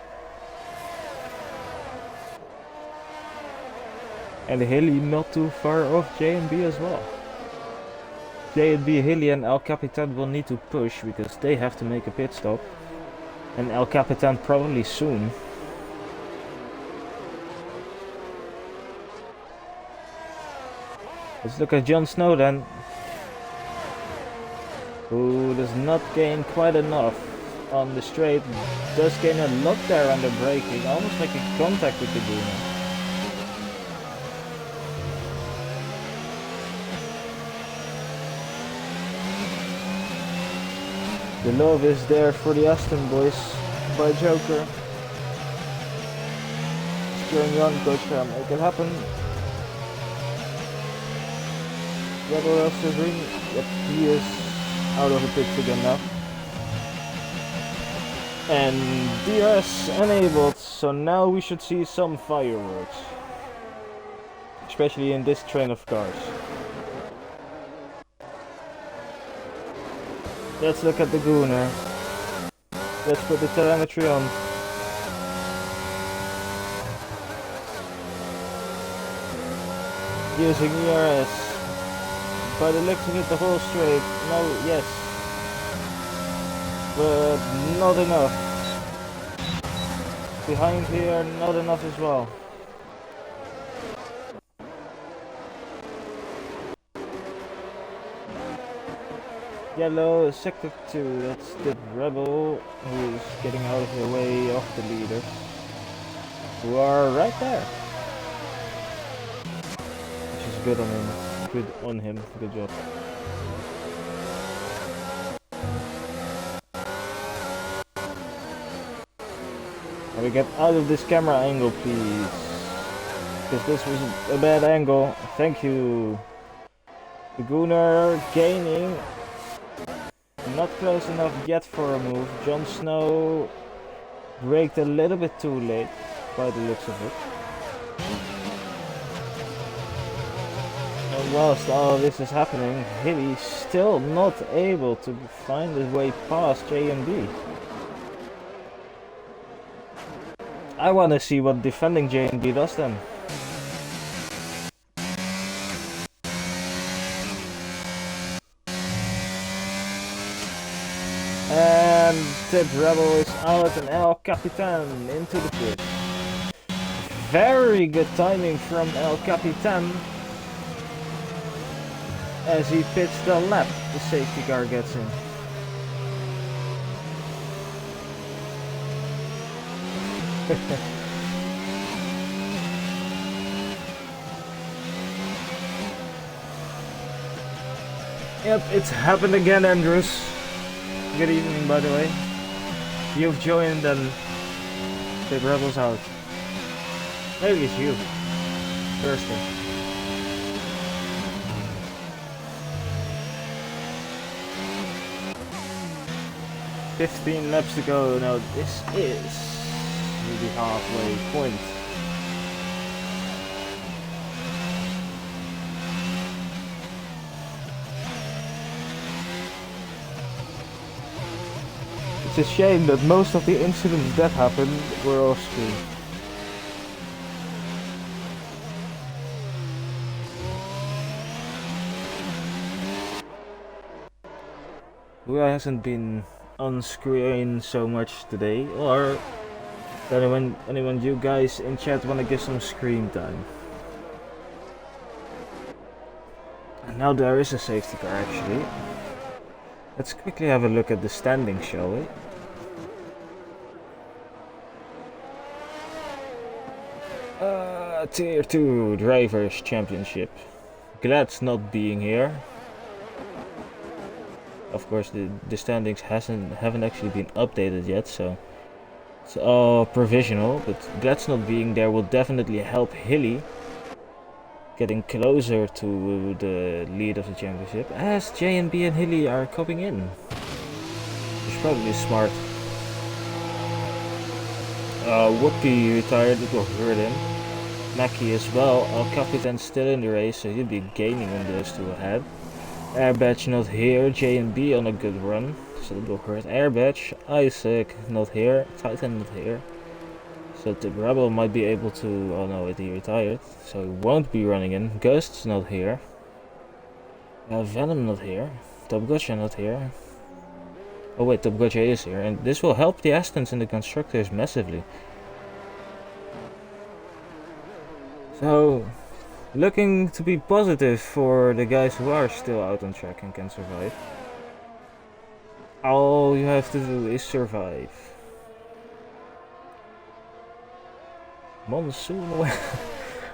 And Hilly not too far off J&B as well. J&B, Hilly and El Capitan will need to push because they have to make a pit stop. And El Capitan probably soon. Let's look at Jon Snow then. Who does not gain quite enough on the straight. Does gain a lot there under braking. Almost making contact with the Gooner. The love is there for the Aston boys by Joker. Steering on, Gotcha, make it happen. Rebel also green. Yep, he is out of the pits again now. And DRS enabled, so now we should see some fireworks. Especially in this train of cars. Let's look at the Gooner. Let's put the telemetry on. Using ERS. By the looks of it, the whole straight. No, yes. But not enough. Behind here, not enough as well. Yellow, sector 2, that's the Rebel, who's getting out of the way of the leaders, who are right there. Which is good on him, good job. Can we get out of this camera angle, please? Because this was a bad angle. Thank you. The Gooner gaining. Not close enough yet for a move. Jon Snow braked a little bit too late by the looks of it. And whilst all this is happening, Hilly still not able to find his way past J&B. I want to see what defending J&B does then. And Tip Rebel is out and El Capitan into the pit. Very good timing from El Capitan. As he pits the lap, the safety car gets in. Yep, it's happened again, Andrews. Good evening, by the way. You've joined and the Rebels out. Maybe it's you. Thursday. $15 laps to go. Now this is the halfway point. It's a shame that most of the incidents that happened were off screen. Who hasn't been on screen so much today? Or anyone you guys in chat wanna give some screen time? And now there is a safety car actually. Let's quickly have a look at the standings, shall we? Tier 2 Drivers Championship. Glad's not being here. Of course, the standings haven't actually been updated yet, so it's all provisional. But Glad's not being there will definitely help Hilly getting closer to the lead of the championship, as JNB and Hilly are coming in. It's probably smart. Whoopi retired, it will hurt him. Mackie as well. Al Capitan still in the race, so he'll be gaining on those two ahead. Air Badge not here, JNB on a good run, so that will hurt Air Badge. Isaac not here, Titan not here. So the Rebel might be able to, oh no, he retired, so he won't be running in. Ghost's not here. Venom not here. Top Gotcha not here. Oh wait, Top Gotcha is here, and this will help the Astons and the Constructors massively. So, looking to be positive for the guys who are still out on track and can survive. All you have to do is survive. Monsoon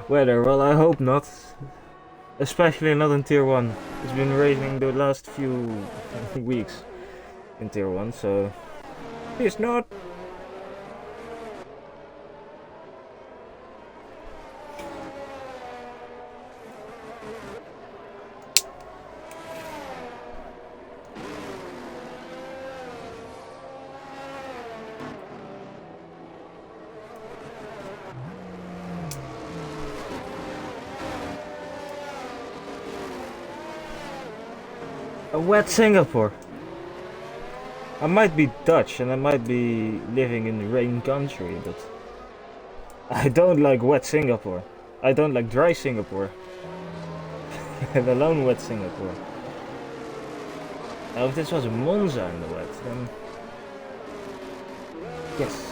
weather, well I hope not. Especially not in tier 1. It's been raining the last few weeks in tier 1, so please not. A wet Singapore. I might be Dutch and I might be living in the rain country, but I don't like wet Singapore. I don't like dry Singapore. And alone wet Singapore. Now if this was Monza in the wet, then yes,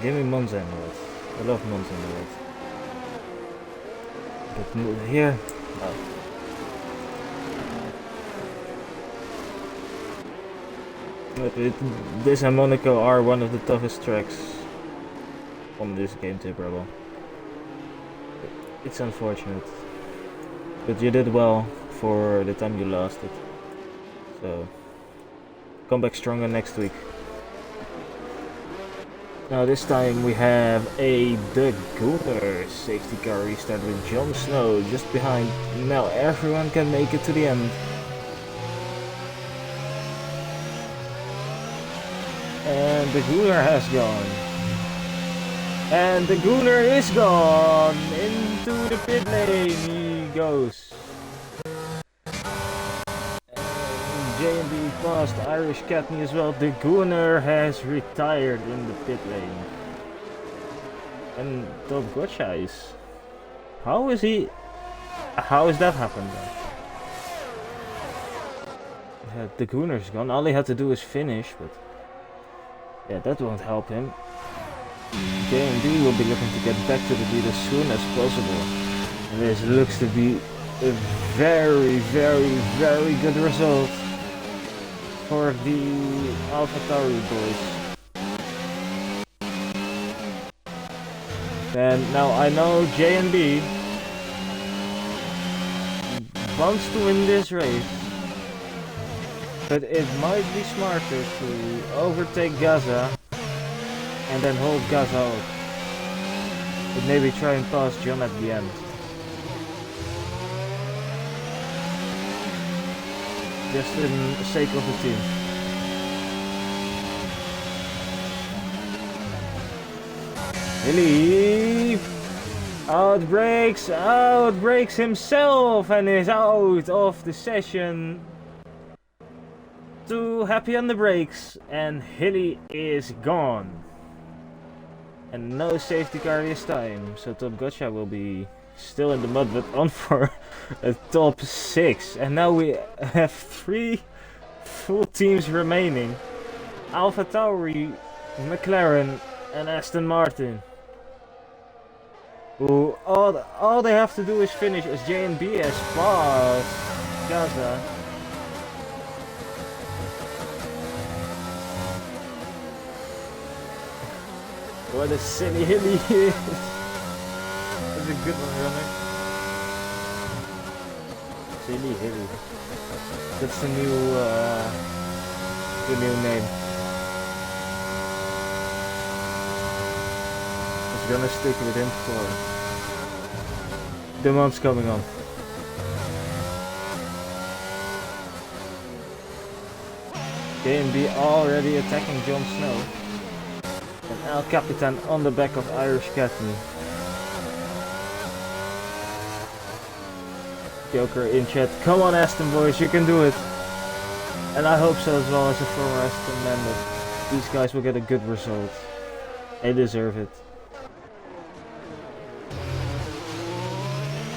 give me Monza in the wet. I love Monza in the wet. But here, no. This and Monaco are one of the toughest tracks on this game, Tip Rebel. It's unfortunate, but you did well for the time you lost it. So come back stronger next week. Now this time we have a The Gooner safety car restart with Jon Snow just behind. Now everyone can make it to the end. And the Gooner has gone. And the Gooner is gone. Into the pit lane he goes. And JNB passed Irish Katney as well. The Gooner has retired in the pit lane. And Top Gotcha is... How is that happened then? The Gooner's gone. All he had to do is finish, but... yeah, that won't help him. JNB will be looking to get back to the lead as soon as possible. And this looks to be a very, very, very good result for the AlphaTauri boys. And now I know JNB wants to win this race. But it might be smarter to overtake Gaza and then hold Gaza out. But maybe try and pass John at the end. Just for the sake of the team. Hilly outbreaks himself and is out of the session. Too happy on the brakes, and Hilly is gone. And no safety car this time, so Top Gotcha will be still in the mud, but on for a top 6. And now we have 3 full teams remaining. AlphaTauri, McLaren and Aston Martin. Who all they have to do is finish as JNB has passed Gaza. What a silly hilly he is. That's a good one, Runner. Silly hilly. That's the new name. It's gonna stick with him for the months coming on. JMB already attacking Jon Snow. And El Capitan on the back of Irish Academy. Joker in chat. Come on, Aston boys, you can do it. And I hope so as well, as a former Aston man, that these guys will get a good result. They deserve it.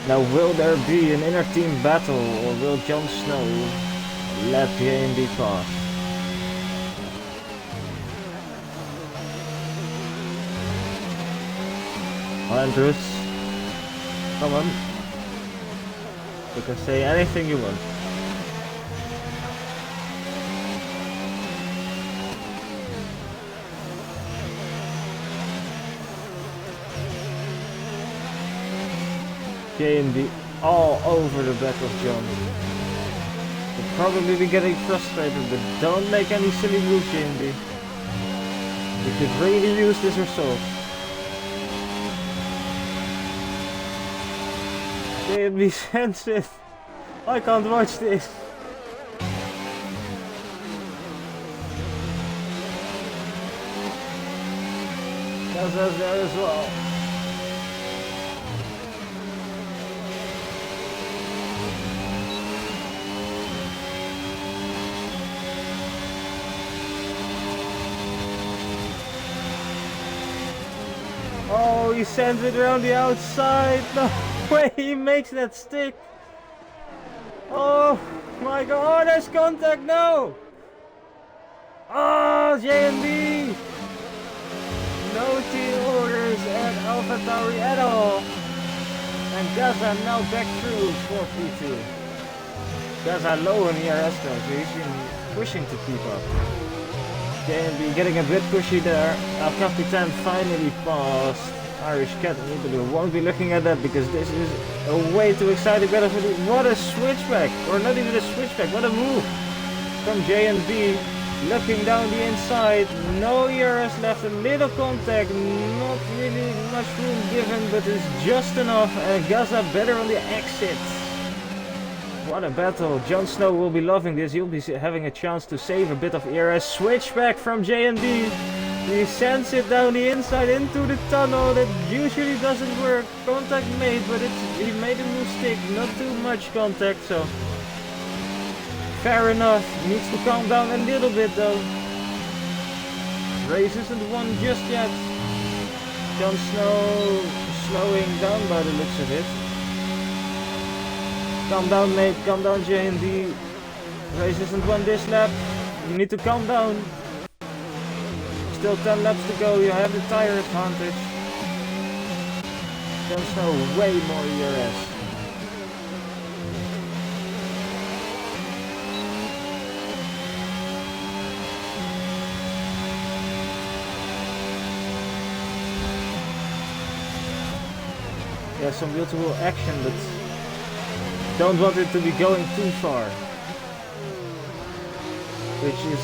Now, will there be an inner team battle, or will Jon Snow let JMB pass? Andrews, come on. You can say anything you want. JMB all over the back of Jon. You'll probably be getting frustrated, but don't make any silly moves, JMB. You could really use this result. JMB sends it. I can't watch this. Gaza's there as well. Oh, he sends it around the outside. No way, he makes that stick. Oh my god, oh, there's contact, no! Oh, JMB! No team orders at AlphaTauri at all. And Gaza now back through for P2. Gaza low in the ERS though, so he's been pushing to keep up. JMB getting a bit pushy there. El Capitan finally passed Irish Academy, but we won't be looking at that because this is a way too exciting battle for the... What a switchback! Or not even a switchback, what a move! From JMB, looking down the inside, no ERS left, a little contact, not really much room given, but it's just enough, and Gaza better on the exit. What a battle. Jon Snow will be loving this. He'll be having a chance to save a bit of ERS. Switchback from JMB. He sends it down the inside into the tunnel. That usually doesn't work. Contact made, but he made a mistake. Not too much contact, so fair enough. Needs to calm down a little bit though. Race isn't won just yet. Jon Snow slowing down by the looks of it. Calm down, mate. Calm down, JMB. Race isn't won this lap. You need to calm down. Still 10 laps to go. You have the tire advantage. Jon Snow way more ERS. Yeah, some beautiful action, but don't want it to be going too far, which is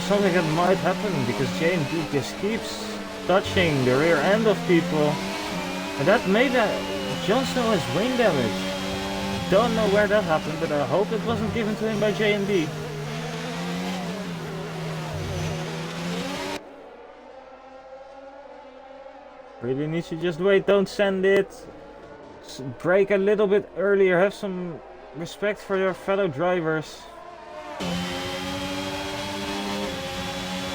something that might happen because JMB just keeps touching the rear end of people, and that made that Jon Snow has wing damage. Don't know where that happened, but I hope it wasn't given to him by JMB. Really needs to just wait, don't send it. Brake a little bit earlier, have some respect for your fellow drivers.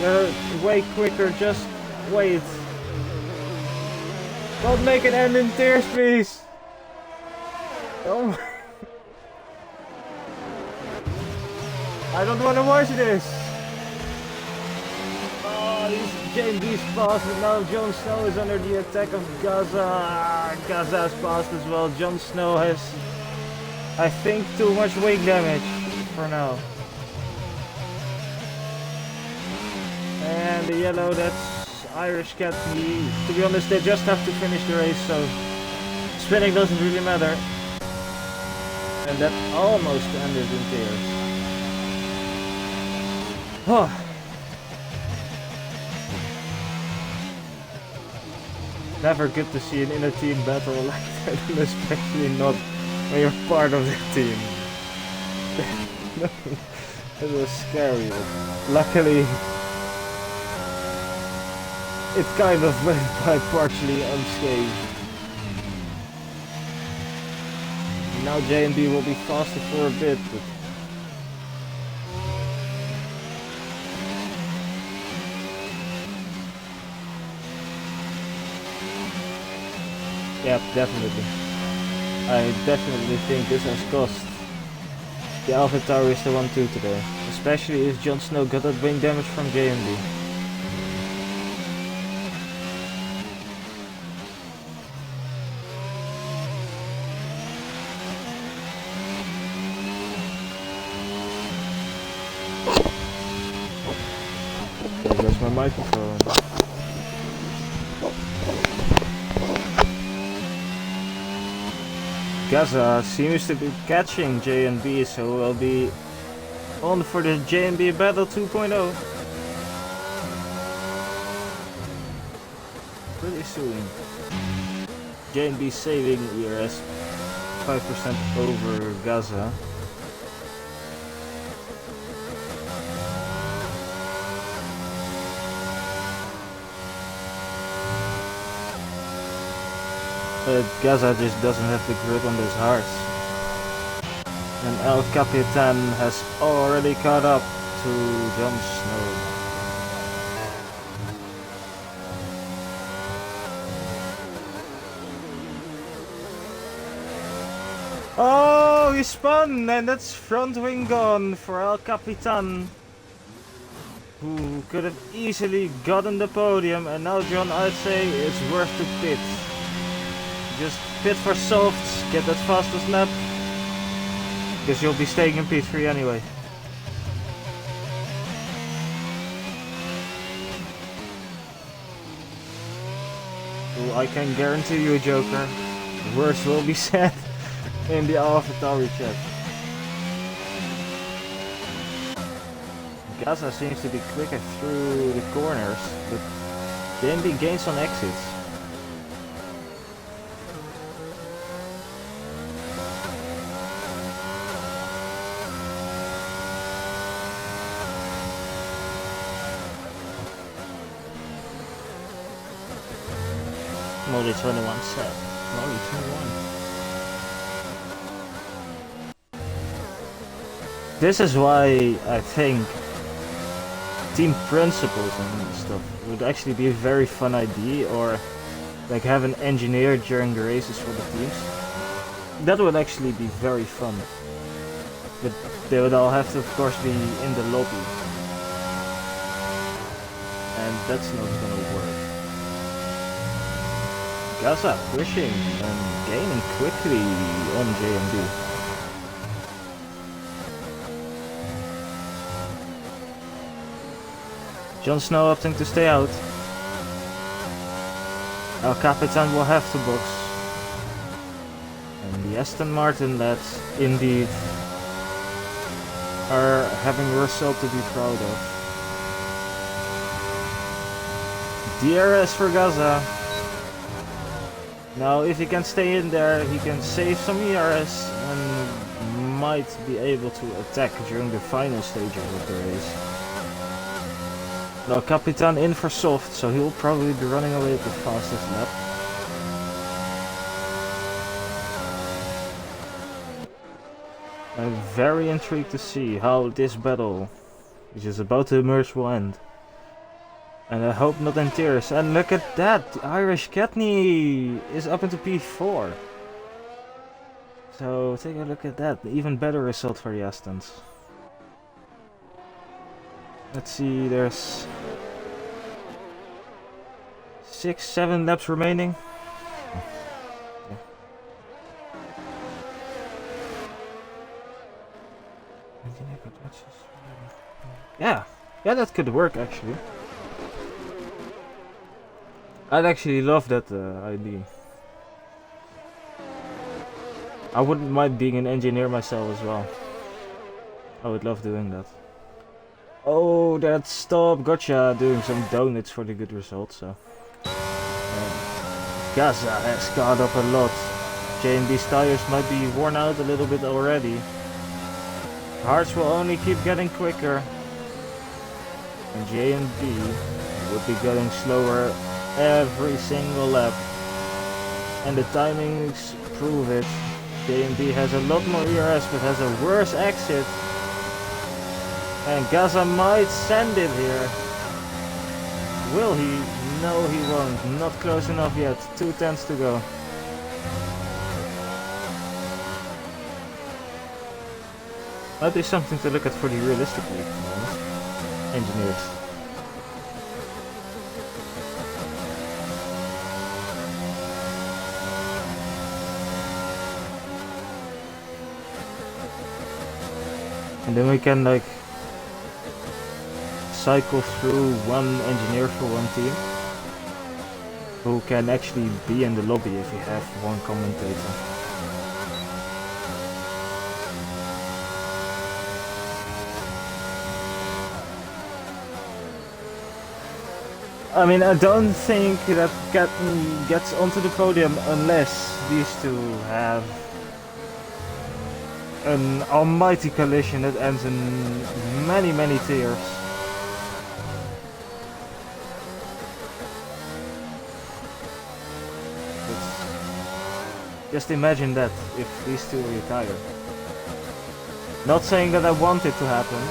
They're way quicker, just wait. Don't make it end in tears, please. Oh. I don't want to watch this. JMB's passed, and now Jon Snow is under the attack of Gaza. Gaza's passed as well. Jon Snow has, I think, too much wing damage for now. And the yellow, that's Irish Academy. To be honest, they just have to finish the race, so spinning doesn't really matter. And that almost ended in tears. Oh. Never good to see an inner team battle like that, and especially not when you're part of the team. It was scary, but luckily it kind of went by partially unscathed. Now J&B will be faster for a bit, but yeah, definitely. I definitely think this has cost the AlphaTauri the 1-2 today, especially if Jon Snow got that wing damage from J&B. There goes my microphone. Gaza seems to be catching J&B, so we'll be on for the J&B Battle 2.0 pretty soon. J&B saving ERS 5% over Gaza. But Gaza just doesn't have the grip on those hearts. And El Capitan has already caught up to Jon Snow. Oh, he spun, and that's front wing gone for El Capitan, who could have easily gotten the podium. And now, John, I'd say it's worth to pit. Just pit for softs, get that fastest lap, because you'll be staying in P3 anyway. Well, I can guarantee you, Joker, words will be said in the AlphaTauri chat. Gaza seems to be quicker through the corners, but J&B gains on exits. Only 21 set. Only 21. This is why I think team principles and stuff would actually be a very fun idea, or like have an engineer during the races for the teams. That would actually be very fun. But they would all have to, of course, be in the lobby. And that's not gonna work. Gaza pushing and gaining quickly on J&B. Jon Snow opting to stay out. El Capitan will have to box. And the Aston Martin lads indeed are having a result to be proud of. DRS for Gaza. Now, if he can stay in there, he can save some ERS and might be able to attack during the final stages of the race. Now, Capitan in for soft, so he'll probably be running away at the fastest lap. I'm very intrigued to see how this battle, which is about to emerge, will end. And I hope not in tears. And look at that! The Irish Academy is up into P4. So take a look at that. Even better result for the Astons. Let's see, there's 6-7 laps remaining. Yeah, that could work actually. I'd actually love that idea. I wouldn't mind being an engineer myself as well. I would love doing that. Oh, that stop! Gotcha! Doing some donuts for the good result, so. Gaza has caught up a lot. J&B's tires might be worn out a little bit already. Hearts will only keep getting quicker. And J&B would be getting slower every single lap. And the timings prove it. J&B has a lot more ERS but has a worse exit. And Gaza might send it here. Will he? No, he won't. Not close enough yet. 2 tenths to go. Might be something to look at for the realistic league, engineers. And then we can like cycle through one engineer for one team who can actually be in the lobby if you have one commentator. I mean, I don't think that Captain gets onto the podium unless these two have an almighty collision that ends in many tears. Just imagine that, if these two retire. Not saying that I want it to happen,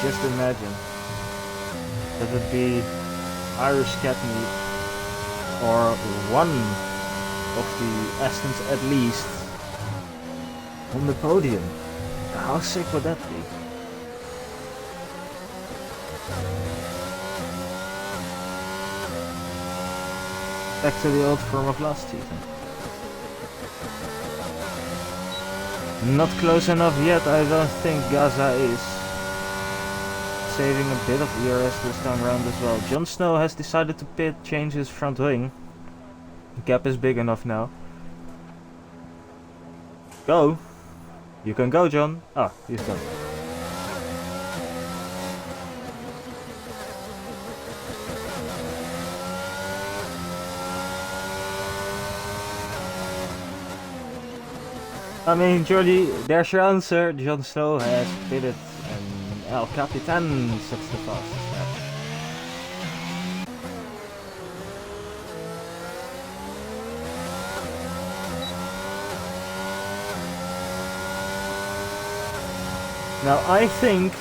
just imagine. That would be Irish Catney or one of the Astons at least on the podium. How sick would that be? Back to the old form of last season. Not close enough yet, I don't think Gaza is. Saving a bit of ERS this time around as well. Jon Snow has decided to pit, change his front wing. The gap is big enough now. Go! You can go, John. Ah, he's done. I mean, Jordy, there's your answer. Jon Snow has pitted and El Capitan sets the fastest lap. Now I think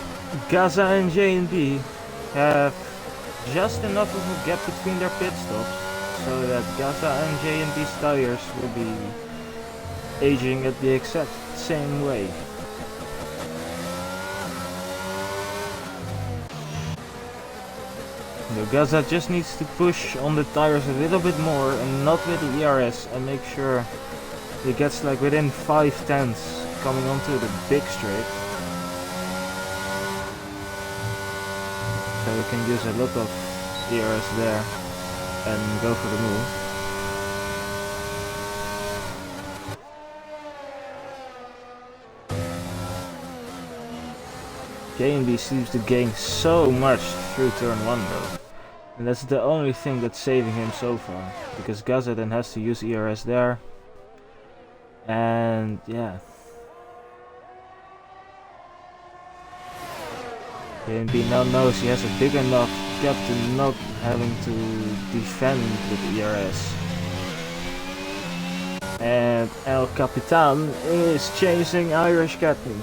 Gaza and J&B have just enough of a gap between their pit stops so that Gaza and J&B's tires will be aging at the exact same way. Now Gaza just needs to push on the tires a little bit more and not with the ERS and make sure he gets like within 5 tenths coming onto the big straight. So we can use a lot of ERS there and go for the move. J&B seems to gain so much through turn 1 though. And that's the only thing that's saving him so far. Because Gaza then has to use ERS there. And yeah. J&B now knows he has a big enough gap to not having to defend with ERS. And El Capitan is chasing Irish Catney.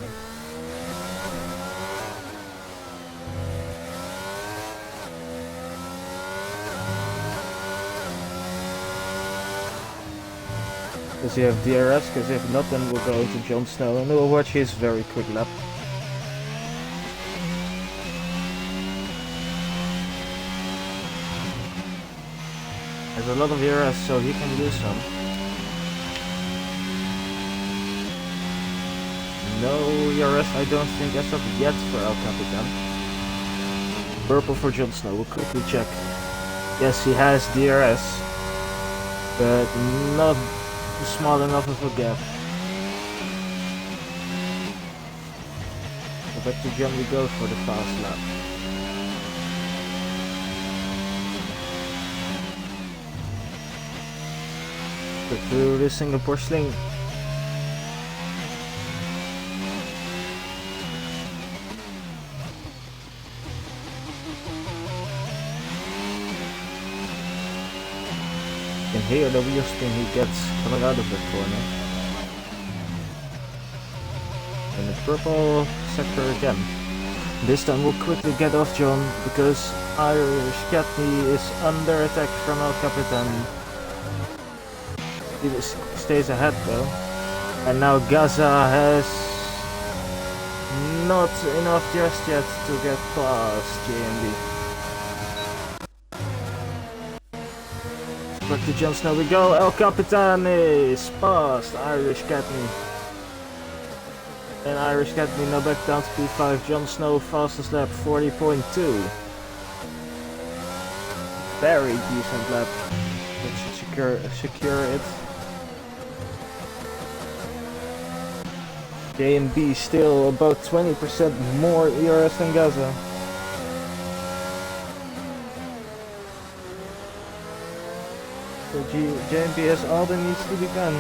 Does he have DRS? Because if not, then we'll go into Jon Snow and we'll watch his very quick lap. There's a lot of ERS, so he can use some. No ERS, I don't think as of yet for El Capitan. Purple for Jon Snow, we'll quickly check. Yes, he has DRS, but not small enough of a gap. So back to John we go for the fast lap. Go through the Singapore sling. You can hear the wheel spin he gets coming out of the corner. In the purple sector again. This time we'll quickly get off John because Irish Katni is under attack from El Capitan. He stays ahead though. And now Gaza has not enough just yet to get past JMB. Back to Jon Snow we go. El Capitan is past Irish Katni. And Irish Katni now back down to P5. Jon Snow fastest lap 40.2. Very decent lap. That should secure it. JMB still about 20% more ERS than Gaza. So JMB has all that needs to be done.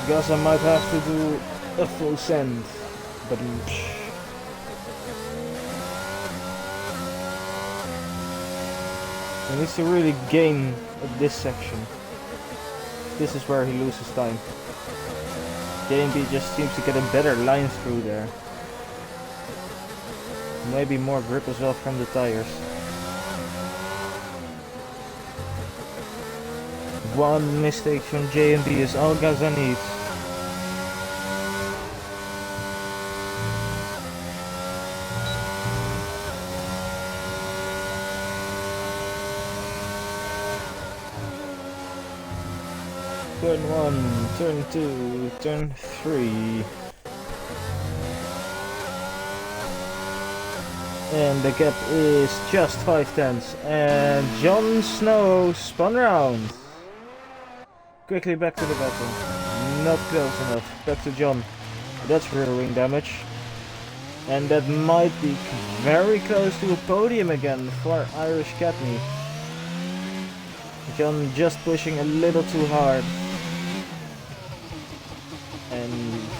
Gaza might have to do a full send, but he needs to really gain at this section. This is where he loses time. JMB just seems to get a better line through there. Maybe more grip as well from the tires. One mistake from JMB is all Gaza needs. Turn 1, turn 2, turn 3. And the gap is just 5/10. And Jon Snow spun round. Quickly back to the battle. Not close enough. Back to John. That's rear wing damage. And that might be very close to a podium again for Irish Katni. John just pushing a little too hard. And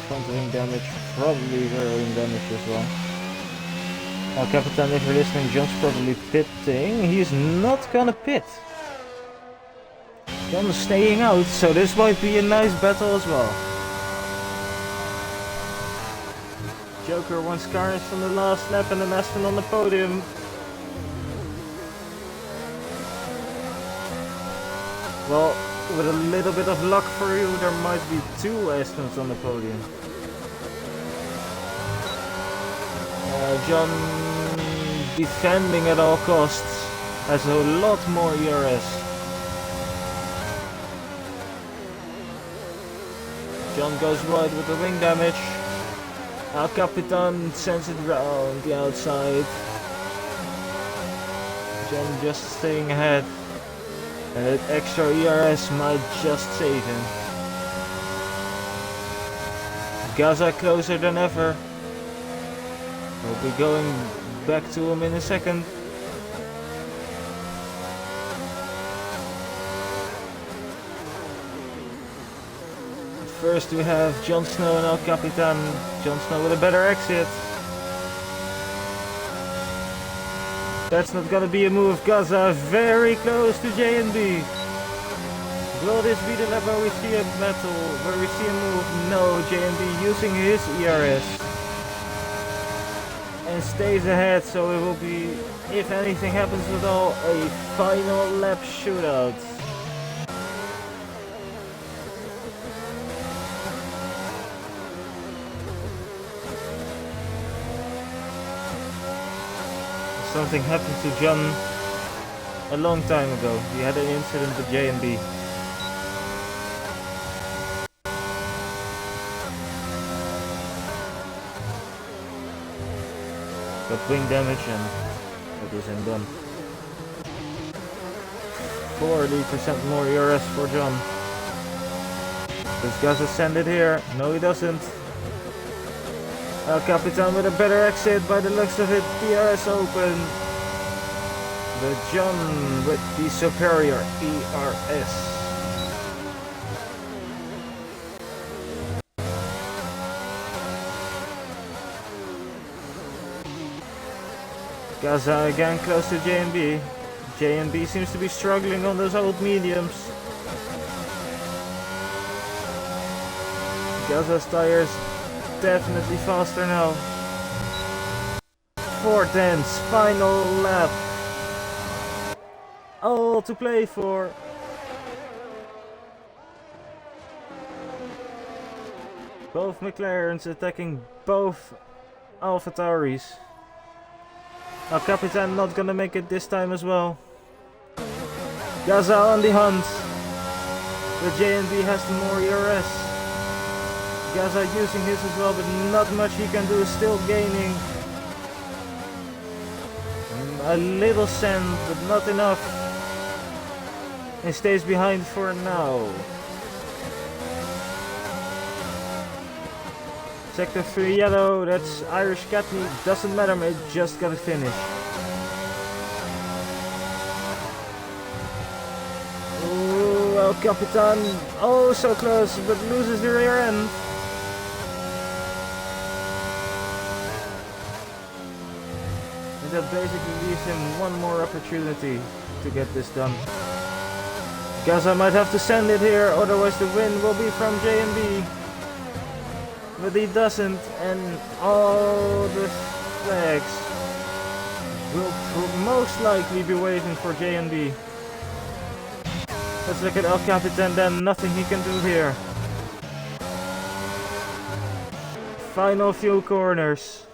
front wing damage, probably rear wing damage as well. Now Capitan, if you're listening, John's probably pitting. He's not gonna pit. John's staying out, so this might be a nice battle as well. Joker wants cars from the last lap and an Aston on the podium. Well, with a little bit of luck for you, there might be 2 Astons on the podium. John, defending at all costs, has a lot more ERS. John goes wide with the wing damage. El Capitan sends it round the outside. John just staying ahead. And that extra ERS might just save him. Gaza closer than ever. We'll be going back to him in a second. First we have Jon Snow and El Capitan. Jon Snow with a better exit. That's not gonna be a move. Gaza very close to JMB. Will this be the lap where we see a battle, where we see a move? No, JMB using his ERS. And stays ahead, so it will be, if anything happens at all, a final lap shootout. Something happened to John a long time ago. He had an incident with JMB. Got wing damage and this and done. 40% more ERS for John. Does Gaza send it here? No, he doesn't. El Capitan with a better exit by the looks of it. DRS open. But John with the superior ERS. Gaza again close to JMB. JMB seems to be struggling on those old mediums. Gaza's tires definitely faster now. 4/10, final lap. All to play for. Both McLarens attacking both AlphaTauris. El Capitan not gonna make it this time as well. Gaza on the hunt. The JMB has the more ERS. Gaza using his as well, but not much he can do, still gaining. A little send, but not enough. And stays behind for now. Sector 3 yellow, that's Irish Katni, doesn't matter, mate, just gotta finish. Ooh, El Capitan, oh so close, but loses the rear end. And that basically leaves him one more opportunity to get this done. Gaza might have to send it here, otherwise the win will be from JMB. But he doesn't, and all the flags will most likely be waiting for JMB. Let's look at El Capitan then, nothing he can do here. Final few corners.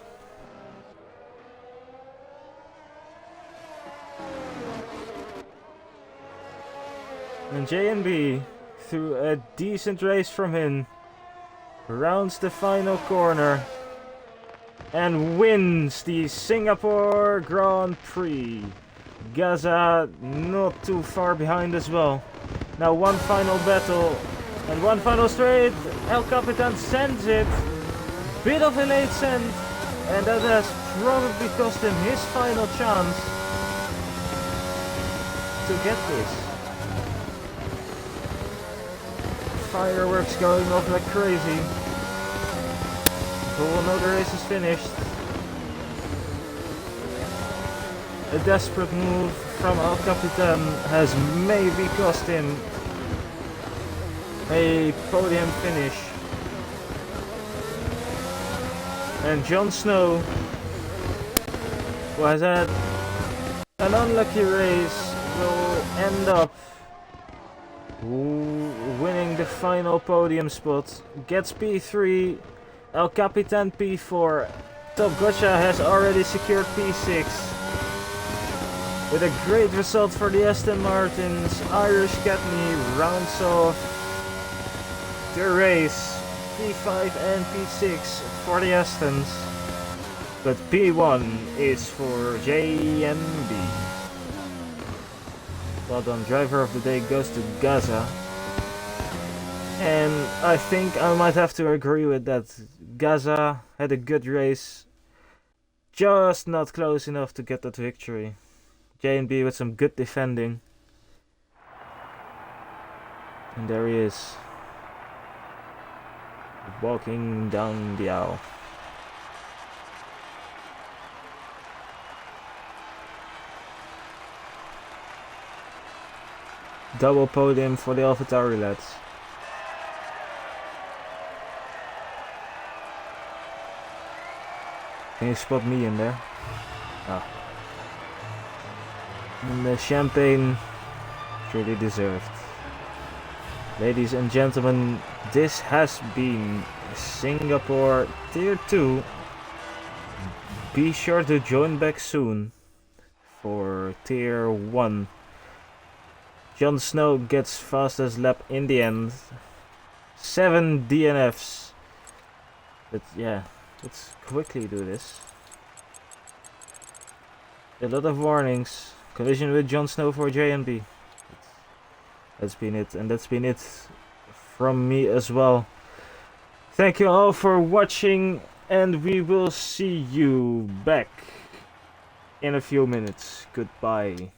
And JMB, through a decent race from him, rounds the final corner and wins the Singapore Grand Prix. Gaza not too far behind as well. Now one final battle and one final straight. El Capitan sends it. Bit of a late send, and that has probably cost him his final chance to get this. Fireworks going off like crazy. But we'll know the race is finished. A desperate move from El Capitan has maybe cost him a podium finish. And Jon Snow, who has had an unlucky race, will end up winning the final podium spot. Gets P3, El Capitan P4. Top Gotcha has already secured P6. With a great result for the Aston Martins, Irish Katni rounds off the race. P5 and P6 for the Astons. But P1 is for JMB. Well done, driver of the day goes to Gaza. And I think I might have to agree with that. Gaza had a good race, just not close enough to get that victory. JMB with some good defending. And there he is, walking down the aisle. Double podium for the AlphaTauri lads. Can you spot me in there? Ah. And the champagne truly deserved. Ladies and gentlemen, this has been Singapore Tier 2. Be sure to join back soon for Tier 1. Jon Snow gets fastest lap in the end. 7 DNFs. But yeah, let's quickly do this. A lot of warnings. Collision with Jon Snow for JNB. That's been it, and that's been it from me as well. Thank you all for watching, and we will see you back in a few minutes. Goodbye.